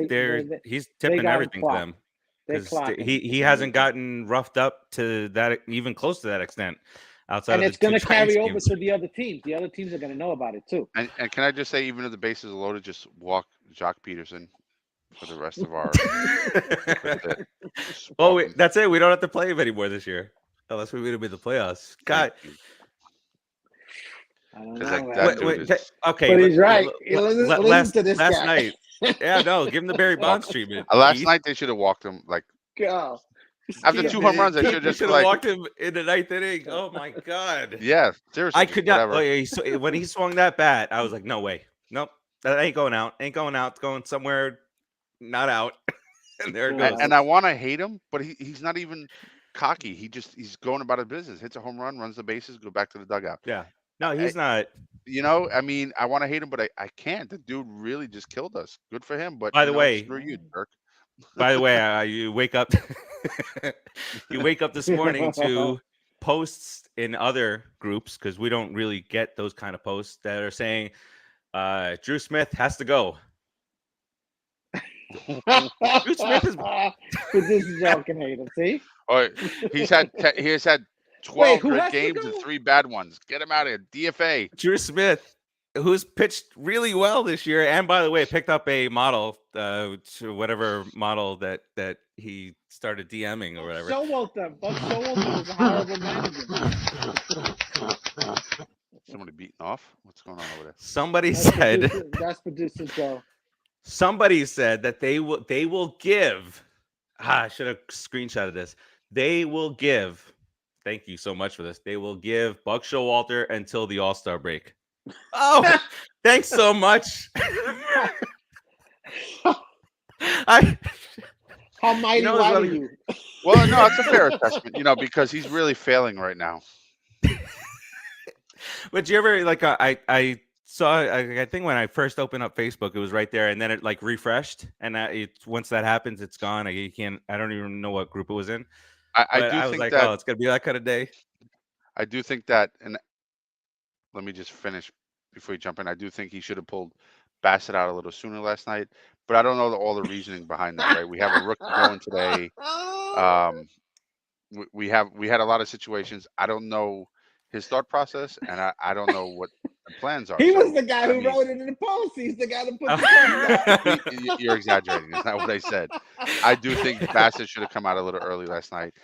tipping everything to them. He hasn't gotten roughed up to that, even close to that extent. Outside and of it's going to carry over games. to the other teams. The other teams are going to know about it too. And can I just say, even if the bases are loaded, just walk Jock Peterson for the rest of our. That's it. We don't have to play him anymore this year, unless we win him in the playoffs. God. I don't know. Okay, but he's right. Listen to this last guy. night. Yeah, no, give him the Barry Bonds treatment. Last night they should have walked him like. Go. After 2 home runs, they should have just walked him in the 9th inning. Oh my god! Yeah, seriously. I could not. When he swung that bat, I was like, no way, nope, that ain't going out. Ain't going out. It's going somewhere, not out. And there it goes. And I want to hate him, but he's not even cocky. He's going about his business. Hits a home run, runs the bases, go back to the dugout. Yeah. No, he's not. I want to hate him, but I can't. The dude really just killed us. Good for him. But by the way, screw you, jerk. By the way, you wake up. You wake up this morning to posts in other groups because we don't really get those kind of posts that are saying Drew Smith has to go. Drew Smith is. This is y'all can hate him. See? Oh, he has had 12 good games and 3 bad ones. Get him out of here. DFA. Drew Smith, who's pitched really well this year, and by the way, picked up a model, to whatever model that he started DMing or whatever. Showalter was a horrible manager. Somebody beating off? What's going on over there? Somebody said that's producer Joe. Somebody said that they will give. I should have screenshotted this. They will give. Thank you so much for this. They will give Buck Showalter until the All-Star break. Oh, thanks so much. How mighty are you? Well, no, it's a fair assessment, because he's really failing right now. But you ever I saw, I think when I first opened up Facebook, it was right there, and then it refreshed, and once that happens, it's gone. I don't even know what group it was in. I was like, oh, it's gonna be that kind of day. I do think that, and let me just finish before you jump in. I do think he should have pulled Bassett out a little sooner last night, but I don't know all the reasoning behind that. Right? We have a rookie going today. We had a lot of situations. I don't know his thought process, and I don't know what the plans are. He was the guy who wrote it in the post. He's the guy that put the post. You're exaggerating. That's not what I said. I do think Bassett should have come out a little early last night.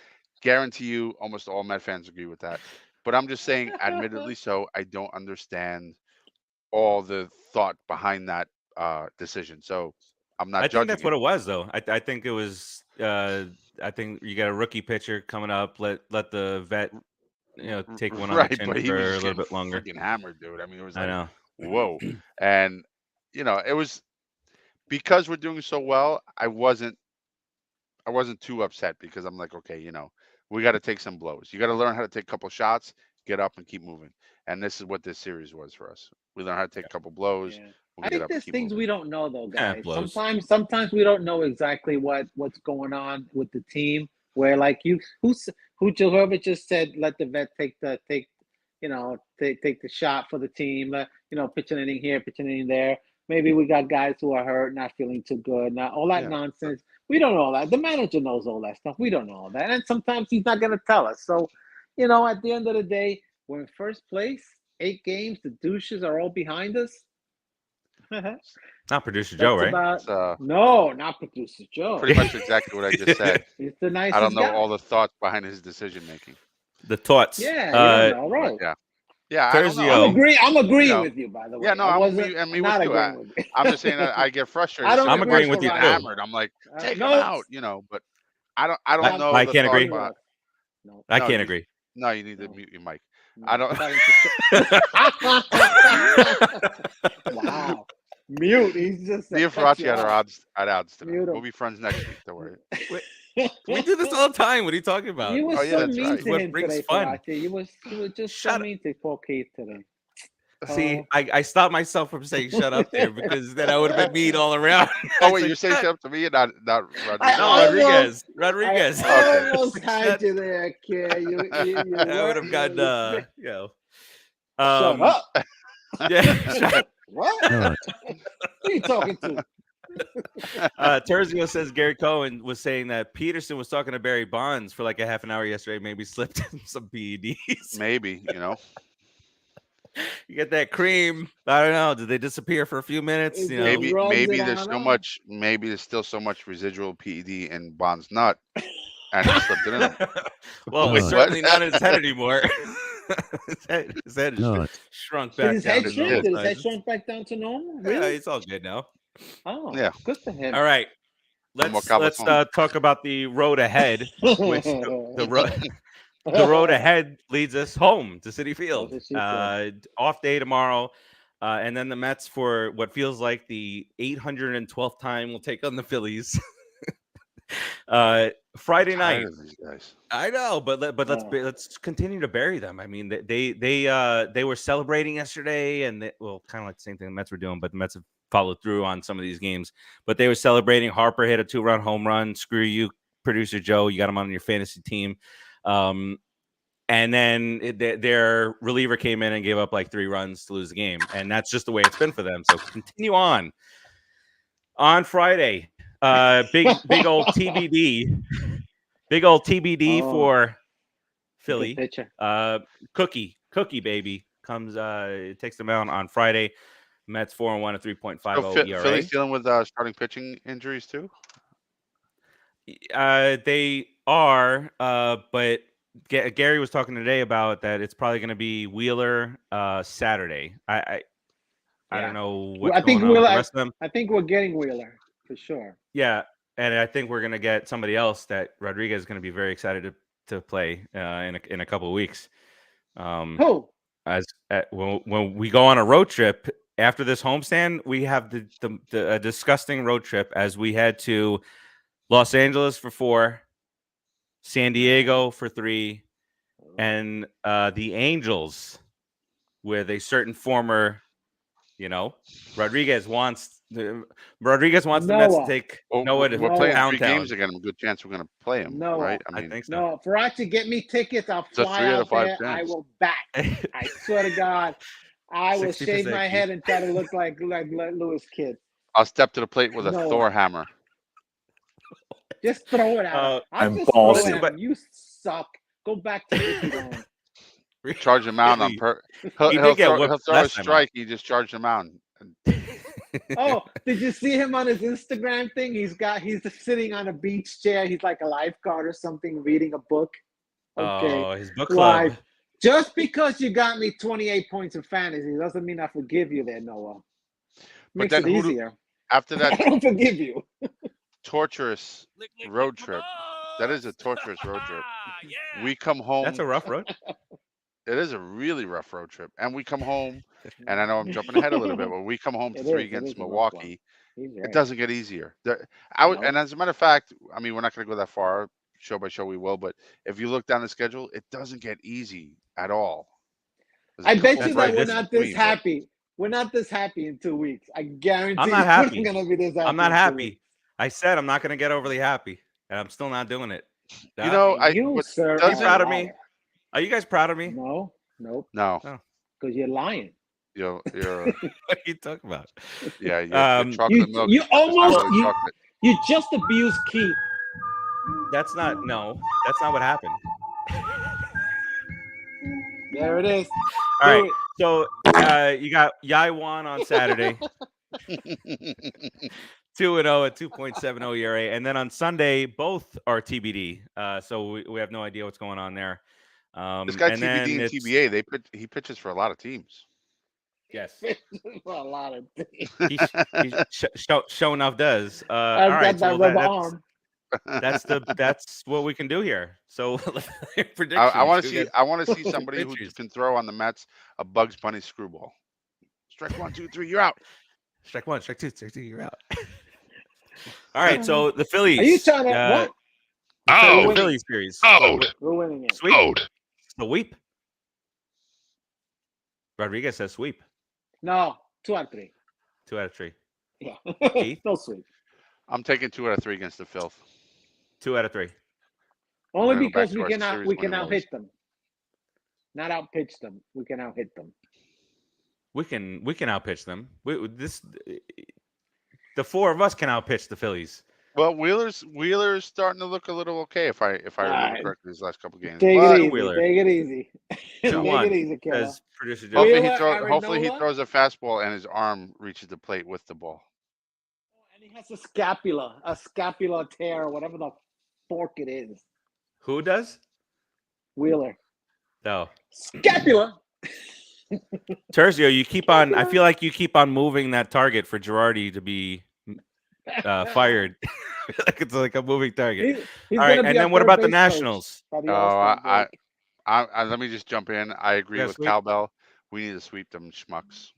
Guarantee you, almost all Met fans agree with that. But I'm just saying, admittedly so, I don't understand all the thought behind that decision. So I'm not judging. I think that's what it was, though. I think it was. I think you got a rookie pitcher coming up. Let the vet, take one on the chin for a little bit longer. Freaking hammered, dude. I mean, it was like, I know. Whoa, and it was because we're doing so well. I wasn't too upset because I'm like, okay, we got to take some blows. You got to learn how to take a couple shots, get up, and keep moving. And this is what this series was for us. We learned how to take a couple blows. Yeah. I think there's things we don't know, though, guys. Yeah, sometimes we don't know exactly what's going on with the team. Where whoever just said, let the vet take the shot for the team. Pitch an inning here, pitch an inning there. Maybe we got guys who are hurt, not feeling too good. Now all that nonsense. We don't know all that. The manager knows all that stuff. We don't know all that, and sometimes he's not going to tell us. So, at the end of the day, we're in first place. 8 games. The douches are all behind us. Not Producer Joe, right? No, not Producer Joe. Pretty much exactly what I just said. He's the nicest I don't know guy. all the thoughts behind his decision making. The thoughts. Yeah, all right. Yeah. I'm agreeing with you, by the way. Yeah, no, I'm just saying that I get frustrated. I'm agreeing with you too. Hammered. I'm like, take him out, but I don't know. I can't agree. No. I can't agree. No, you need to mute your mic. I don't. Wow. Mute. He's just Me and cut Farace you had our off. odds tonight. Mute him. We'll be friends next week. Don't worry. We do this all the time. What are you talking about? You were Oh, yeah, so that's mean right. to What him brings today, fun? Farace. You were just Shut so up. mean to poor Keith today. See, I stopped myself from saying shut up there because then I would have been mean all around. Oh I wait, said, you're saying "Shut-" shut up to me and not I Rodriguez? No, almost, Rodriguez. I Okay. almost had Shut- you there, kid. You I would have you- gotten, Shut up. Yeah, shut What? No. Who are you talking to? Terzio says Gary Cohen was saying that Peterson was talking to Barry Bonds for like a half an hour yesterday, maybe slipped him some PEDs. Maybe, you know. You get that cream. I don't know. Did they disappear for a few minutes? Is You know, it- rubs Maybe it there's on so up. much. Maybe there's still so much residual PED in Bond's nut, and he slipped it in him. well, we're No. certainly not in his head anymore. his head is No. shrunk Did back his down head to shrink? normal Did his head sizes. shrink back down to normal? Yeah, Really? it's all good now. Oh, Yeah. good for him. All right, let's talk about the road ahead, which the road ahead leads us home to Citi Field. That's what she said. Off day tomorrow, and then the Mets for what feels like the 812th time will take on the Phillies. Friday night. Tired of these guys. I know, but let's continue to bury them. I mean, they were celebrating yesterday, and kind of like the same thing the Mets were doing, but the Mets have followed through on some of these games. But they were celebrating. Harper hit a 2-run home run. Screw you, producer Joe. You got him on your fantasy team. And then their reliever came in and gave up like 3 runs to lose the game, and that's just the way it's been for them. So continue on. On Friday, big old TBD. Big old TBD for Philly. Cookie baby comes takes them out on Friday. Mets 4-1 at 3.50 ERA. Philly's dealing with starting pitching injuries too. They are, but Gary was talking today about that. It's probably going to be Wheeler Saturday. I don't know what's going on with the rest of them. I think we're getting Wheeler for sure. Yeah, and I think we're going to get somebody else that Rodriguez is going to be very excited to play in a couple of weeks. Who? When we go on a road trip after this homestand, we have the disgusting road trip as we head to Los Angeles for 4, San Diego for 3, and the Angels with a certain former, Rodriguez wants the Mets to take Noah to we're playing downtown. 3 games again. A good chance we're going to play him. No, right? I think so. No, Farace, get me tickets. I'll fly out there. I will back. I swear to God, I will shave my head and try to look like Lewis Kidd. I'll step to the plate with a Thor hammer. Just throw it out. I'm ballsy. You suck. Go back to Disneyland. Charge him out on he'll throw a strike. He just charged him out. Oh, did you see him on his Instagram thing? He's sitting on a beach chair. He's like a lifeguard or something, reading a book. Okay. Oh, his book club. Just because you got me 28 points in fantasy doesn't mean I forgive you there, Noah. Makes it easier. After that, I don't forgive you. Torturous road trip. That is a torturous road trip. Yeah. We come home. That's a rough road. It is a really rough road trip. And we come home, and I know I'm jumping ahead a little bit, but we come home to 3 against Milwaukee. It doesn't get easier. And as a matter of fact, I mean, we're not going to go that far. Show by show we will, but if you look down the schedule, it doesn't get easy at all. I bet you that we're not this happy. We're not this happy in 2 weeks. I guarantee I'm not happy. We're gonna be this happy. I'm not happy. I said I'm not going to get overly happy, and I'm still not doing it. Are you proud of me? Are you guys proud of me? No. Nope. No. Because you're lying. You're what are you talking about? Yeah, you're chocolate milk. You just abused Keith. That's not what happened. There it is. All right. So you got Yai-Wan on Saturday. 2-0 at 2.70 ERA. And then on Sunday, both are TBD. So we have no idea what's going on there. This guy TBD and TBA, he pitches for a lot of teams. Yes. For a lot of things. Show enough does. I've got that rubber arm. That's what we can do here. So predictions. I want to see somebody who can throw on the Mets a Bugs Bunny screwball. Strike 1, 2, 3, you're out. Strike one, strike two, you're out. All right, so the Phillies. Are you trying to what? The Out. Phillies series. Out. We're winning it. Sweep. Out. Sweep. Rodriguez says sweep. No, 2 out of 3. 2 out of 3. Yeah. Keith? No sweep. I'm taking 2 out of 3 against the Filth. 2 out of 3. Only We're gonna go back because to we our series we can winning out ways. hit them. Not out pitch them. We can out hit them. We can outpitch them. The four of us can outpitch the Phillies. Well, Wheeler's starting to look a little okay if I remember Alright. correctly these last couple games. Take But it easy. Wheeler. Take it easy. Take 2-1. it easy, killer. Says producer Joe. Wheeler, Hopefully he Aranola. throws a fastball and his arm reaches the plate with the ball. And he has a scapula tear, or whatever the fork it is. Who does? Wheeler. No. Scapula. Tercio, you keep on. I feel like you keep on moving that target for Girardi to be fired. Like it's like a moving target. He's All right, gonna be and our then what third about the base coach Nationals? by the All-Star break. Let me just jump in. I agree Yeah, with sweep. Cowbell. We need to sweep them schmucks.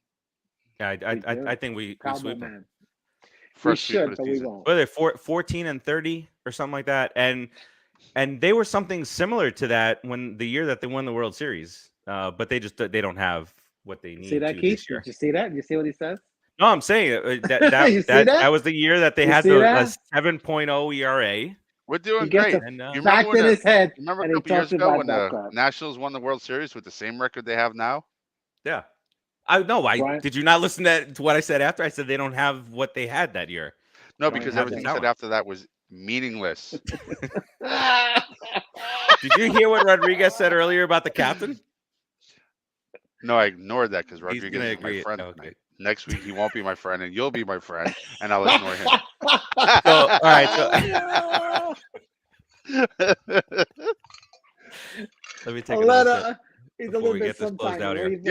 Yeah, We do. I think we Cowboy sweep them. man. First We sweep should, of the but we season. won't. What are they 14 and 30 or something like that? And they were something similar to that when the year that they won the World Series. But they don't have what they need See that, to Keith? this year. Did you see that? You see what he says? No, I'm saying You see that? that was the year that they You had see a that? 7.0 ERA. We're doing He gets great. a And You fact remember in his head, remember a and he couple years talks ago about when that the crap. Nationals won the World Series with the same record they have now? Yeah. I Brian- did you not listen to what I said after? I said they don't have what they had that year. No, Brian because had everything that said one. after that was meaningless. Did you hear what Rodriguez said earlier about the captain? No, I ignored that because He's Rodriguez gonna is my agree. friend. Okay. tonight. Next week he won't be my friend, and you'll be my friend, and I'll ignore him. So, all right. So let me take a little sip He's a before little we bit get this closed sometime. out What do here. you think?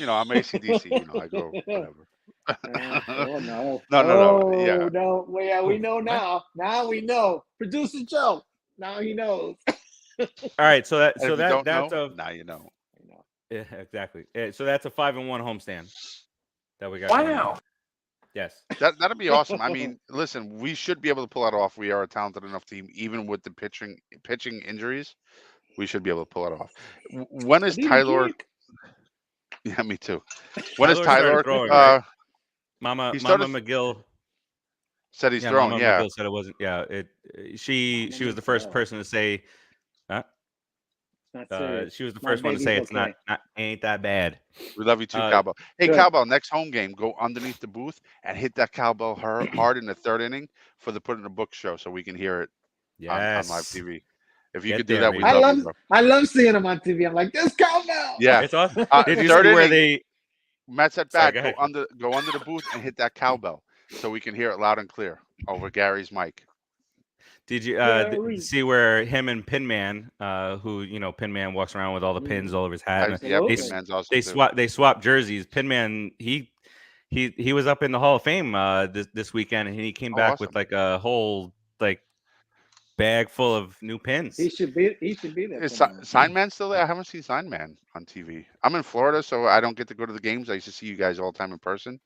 Yeah, I'm ACDC. I go whatever. Oh no! No. Yeah. no! Well, yeah, we know What? now. Now we know. Producer Joe. Now he knows. All right. So And if you don't that's know, a now you know. yeah, exactly. So that's a 5-1 homestand that we got. going on. Wow. Yes. That'd be awesome. I mean, listen, we should be able to pull it off. We are a talented enough team, even with the pitching injuries. We should be able to pull it off. When is Tyler? Yeah, me too. When is Tyler started Tyler? throwing, right? Mama he started- McGill Said he's yeah, throwing. Mama Yeah. McGill said it wasn't. Yeah, she was the first person to say. Not serious. She was the My first one to baby's say it's okay. not ain't that bad. We love you too, Cowbell. Hey, good. Cowbell, next home game, go underneath the booth and hit that cowbell hard in the third inning for the Put in a Book show so we can hear it Yes. on live TV. If you Get could do there, that, we man. love you, bro. I love seeing him on TV. I'm like, this cowbell. Yeah. It's awesome. Did you third see where inning, they? Matt's at Sorry, bat. go ahead. Go under the booth and hit that cowbell so we can hear it loud and clear over Gary's mic. Did you Gary. see where him and Pinman, who Pinman walks around with all the pins all over his hat? and Yeah, Absolutely. Man's awesome They too. they swap jerseys. Pinman he was up in the Hall of Fame this weekend, and he came back awesome. with like a whole bag full of new pins. He should be there. Is tomorrow. Sign Man still there? I haven't seen Sign Man on TV. I'm in Florida, so I don't get to go to the games. I used to see you guys all the time in person,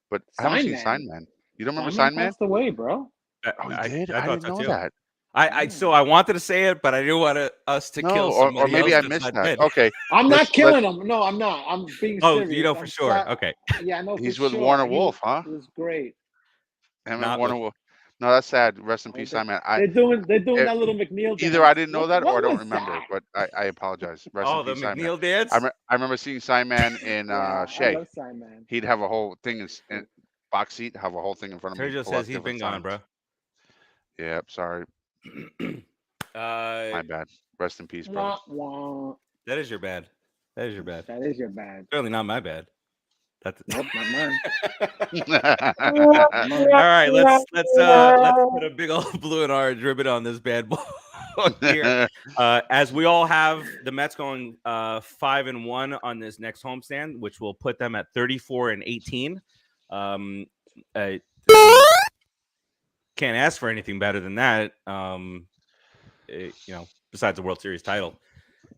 but I haven't seen Sign Man. You don't remember Sign Man? Passed away, bro. Oh, he did? I thought didn't know so too. that. I wanted to say it, but I didn't want us to kill No, somebody or maybe I else missed that's that. not dead. Okay. I'm Let's- not killing him. No, I'm not. I'm being Oh, serious. you know for I'm sure. sorry. Okay. Yeah, I know. He's for with sure. Warner He Wolf, was, huh? It was great. Him Not and Warner with- Wolf. No, that's sad. Rest in Oh, peace, they- Sign Man. They're doing eh, that little McNeil. Either dance. I didn't know that or I What don't was remember, that? but I apologize. Rest Oh, in the peace, Sign Man. McNeil dance. I remember seeing Sign Man in Yeah, I Shea. love Sign Man. He'd have a whole thing in box seat, have a whole thing in front of me. Sergio pull out says he's been different gone, signs. bro. Yeah, sorry. My bad. Rest in peace, brother. Wah, wah. That is your bad. That is your bad. That is your bad. Certainly not my bad. That's Nope, not mine. all right. Let's put a big old blue and orange ribbon on this bad boy here. As we all have the Mets going 5-1 on this next homestand, which will put them at 34-18. Can't ask for anything better than that. Besides the World Series title,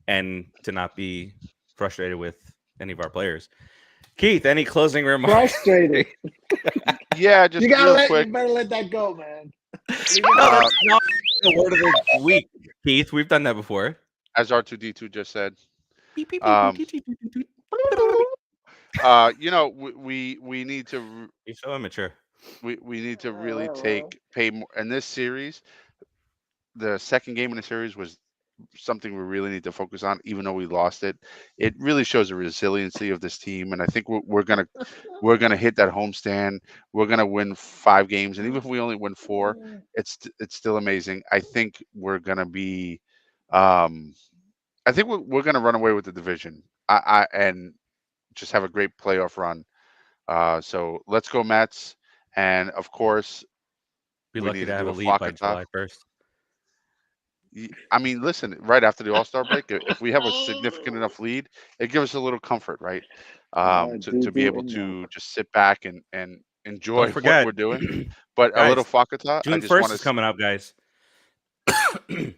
and to not be frustrated with any of our players. Keith, any closing remarks? Frustrated. Yeah, just You real quick. you better let that go, man. No, that's not the word of the week, Keith. We've done that before. As R2D2 just said. Beep, beep, beep, Um, beep, beep, beep, beep, beep. You know, we need to You're so immature. we need to really pay more in this series. The second game in the series was something we really need to focus on, even though we lost it. It really shows the resiliency of this team, and I think we're gonna hit that homestand. We're gonna win 5 games, and even if we only win 4, it's still amazing. I think we're gonna be, I think we're gonna run away with the division. And just have a great playoff run. So let's go Mets, and of course Be we lucky need to to have do a a lead by Fwakata. July 1st. I mean, listen, right after the All-Star break, if we have a significant enough lead, it gives us a little comfort, right? To be able to just sit back and enjoy Don't what forget, we're doing. But a little guys, Fwakata, I June just 1st want is to. coming up, guys. Remember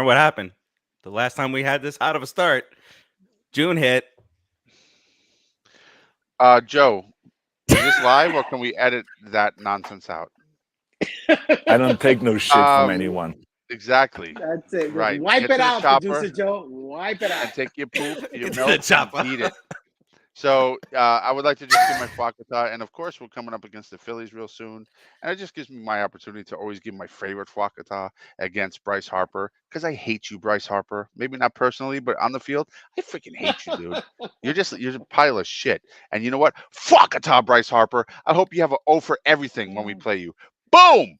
what happened? The last time we had this out of a start, June hit. Joe, is this live or can we edit that nonsense out? I don't take no shit from anyone. Exactly. That's it. Just Right. wipe Get it to the out, chopper producer Joe. Wipe it out. and take your poop, your It's milk, the and chopper. beat it. So I would like to just give my Fwakata, and of course we're coming up against the Phillies real soon, and it just gives me my opportunity to always give my favorite Fwakata against Bryce Harper, because I hate you, Bryce Harper. Maybe not personally, but on the field, I freaking hate you, dude. You're a pile of shit. And you know what? Fwakata, Bryce Harper. I hope you have an O for everything when we play you. Boom.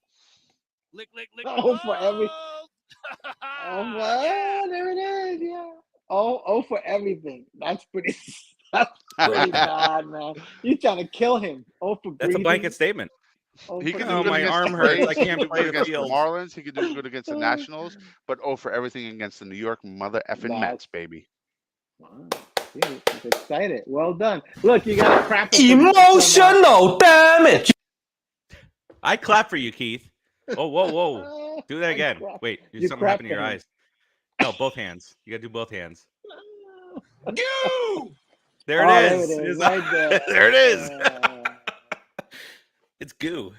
Lick, lick, lick. Oh, for every. balls. Oh, Yeah. well, there it is. Yeah. Oh, for everything. That's pretty. That's pretty bad, man. You trying to kill him? Oh, for That's a breathing. blanket statement. Oh, He for could do Oh, good my against arm the hurts. Braves. I He could can't do play good the against the field. Marlins. He could do good against the Nationals. But O for everything against the New York mother effing Mets, baby. Wow. See, he's excited. Well done. Look, you got to crap. Emotional damage. I clap for you, Keith. Oh, whoa, whoa. Do that again. Wait, You something happened in crap your for him. eyes. No, both hands. You got to do both hands. You. There Oh, it there is. it is, It's- right there. there it is. It's goo.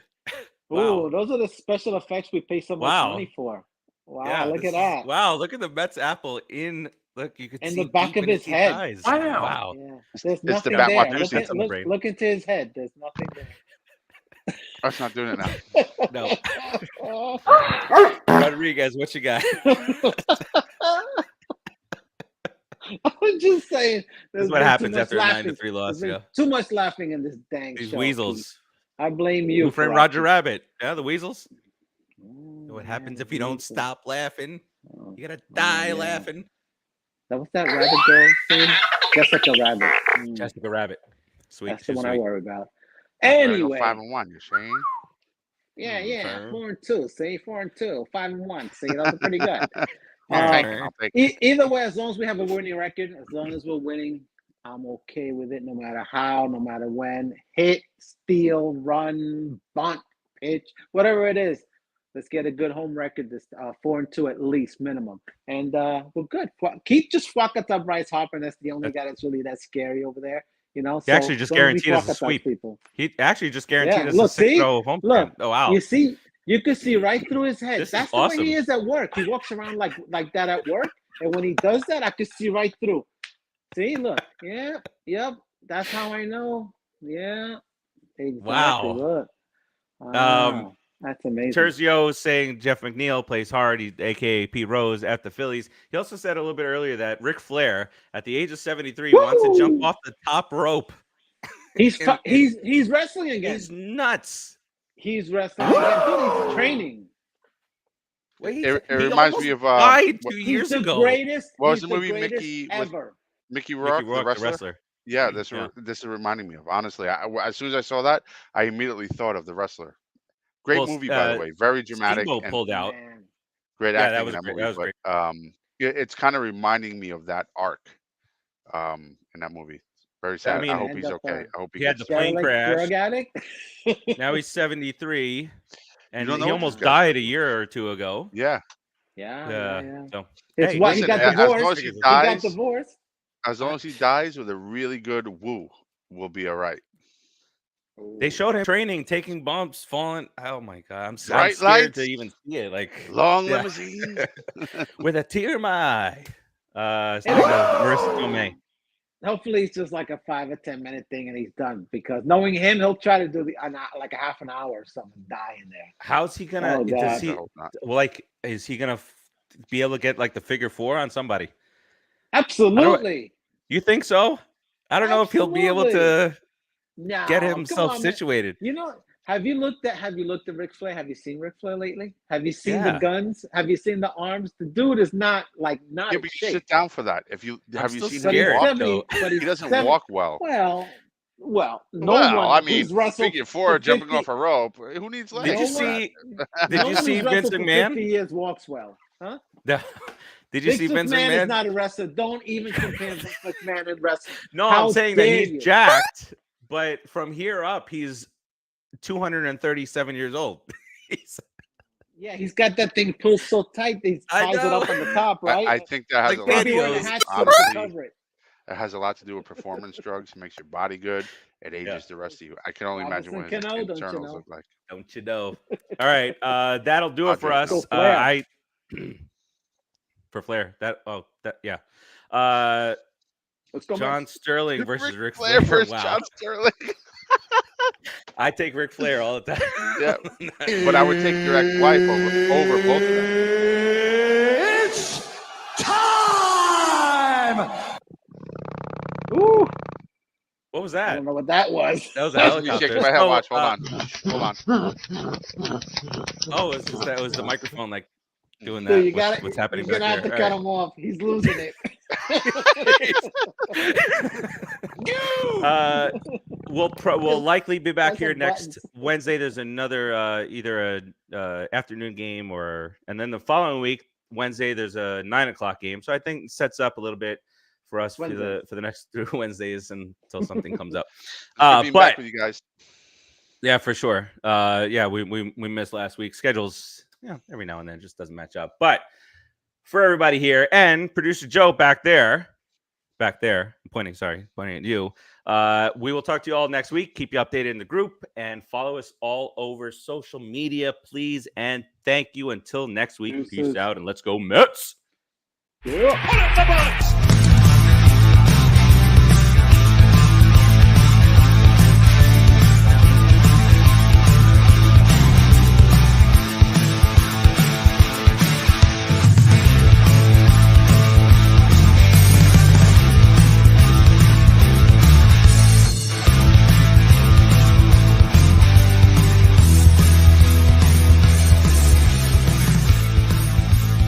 Ooh, Wow. those are the special effects we pay so much Wow. money for. Wow, Yeah, look this at that. Wow, look at the Mets apple in. Look, you could In see the back deep of into his Keith's head. eyes. Wow. Wow. Yeah, there's It's the nothing Bat there. Watusi. Look into his head. There's nothing Let's not doing it now. No. there. Rodriguez, what you got? I'm just saying. This is There's what been happens too much after a laughing. 9-3 loss. There's been Yeah. too much laughing in this dang These show. weasels. Keith. I blame you. Who framed Farace. Roger Rabbit? Yeah, the weasels. Oh, What yeah, happens the if you don't weasels. stop laughing? Oh, You gotta die yeah. laughing. That was that rabbit girl scene? Jessica Rabbit. Jessica Rabbit. Sweet. That's the She's one sweet. I worry about. Better go Anyway. 5-1, you're saying? Yeah, fair. 4-2. See, 4-2, 5-1. See, those are pretty good. I'll take it. I'll take it. Either way, as long as we have a winning record, as long as we're winning, I'm okay with it. No matter how, no matter when, hit, steal, run, bunt, pitch, whatever it is. Let's get a good home record. This 4-2 at least minimum, and we're good. Keep just Fwakata Bryce Harper. That's the only guy that's really that scary over there. You know, He actually just guaranteed us a sweep. People. He actually just guaranteed us Look, a 6-0 home look, stand. Oh wow! You see, you can see right through his head. This That's is the way awesome. he is at work. He walks around like that at work, and when he does that, I can see right through. See, look, yep. That's how I know. Yeah, exactly. Wow. Look, wow. That's amazing. Terzio is saying Jeff McNeil plays hard, aka Pete Rose, at the Phillies. He also said a little bit earlier that Ric Flair, at the age of 73, wants to jump off the top rope. He's wrestling again. He's nuts. He's wrestling again. Dude, he's training. It reminds me of died 2 years ago. Greatest. What was the movie Mickey ever? Mickey Rourke, the wrestler? Yeah, this is reminding me of. Honestly, as soon as I saw that, I immediately thought of the wrestler. Great movie, by the way. Very dramatic. Steamboat pulled out. Great acting in that great. movie. That was but it's kind of reminding me of that arc in that movie. Very sad. I hope he's okay. I hope he had the plane crash. Drug addict. Now he's 73, and he almost died a year or two ago. Yeah. So, it's why he got divorced. As long as he dies with a really good woo we'll be all right. They showed him training, taking bumps, falling. Oh my god, I'm Bright scared to lights. even see it. Like Long yeah. limousine. with a tear in my eye. Speaking of Marissa Tomei. Hopefully, it's just like a 5 or 10 minute thing, and he's done. Because knowing him, he'll try to do like a half an hour or something, die in there. How's he gonna? Oh, does God. he? I hope not. Well, like, is he gonna be able to get like the figure 4 on somebody? Absolutely. You think so? I don't know if he'll be able to No, get come himself on, man. situated. You know, have you looked at Ric Flair? Have you seen Ric Flair lately? Have you seen the Yeah. guns? Have you seen the arms? The dude is not Yeah, in but you shape. sit down for that. If you I'm have you still seen scared, him walk? 70, but He he's doesn't 70 walk well. Well, no Well, one I mean, who's wrestled figure 4 for jumping 50 off a rope. Who needs legs? Did you No one- see? no Did you one see who's Vince wrestled for 50 McMahon? years walks well, huh? Did you see Vince McMahon is McMahon? not a wrestler. Don't even compare Vince McMahon and wrestling. No, How I'm saying that dare he's you? jacked, but from here up, he's 237 years old. Yeah, he's got that thing pulled so tight that he I ties it up know. on the top, right? I think that has Like a lot to Maybe do wearing a with, videos. hat strip to honestly, cover it. it has a lot to do with performance drugs. It makes your body good. It ages the rest of you. I can only imagine what Robinson his Cano, don't you internals know? look like. Don't you know? All right, that'll do it for Padres us. know. Go Flair. I for Flair. Yeah. Let's go, John Mets. Sterling versus Ric Flair Flair. versus Wow. John Sterling. I take Ric Flair all the time. Yeah, but I would take your ex-wife over both of them. It's time. Ooh, What was I that? don't know what that was. That was a That's me helicopter. shaking my head. Oh, Watch. Hold on. Oh, that was the microphone like doing Dude, that. you got What's happening You're back gonna have to there? cut All him off. He's losing it. right. We'll likely be back Press here the next buttons. Wednesday. There's another either a afternoon game and then the following week Wednesday there's a 9:00 game. So I think it sets up a little bit for us for the next 3 Wednesdays until something comes up. Being back with you guys. Yeah, for sure. Yeah, we missed last week. Schedules, every now and then just doesn't match up. But for everybody here and producer Joe back there, I'm pointing at you. We will talk to you all next week. Keep you updated in the group and follow us all over social media, please. And thank you. Until next week. Peace out and let's go Mets. Yeah. Pull up the butt.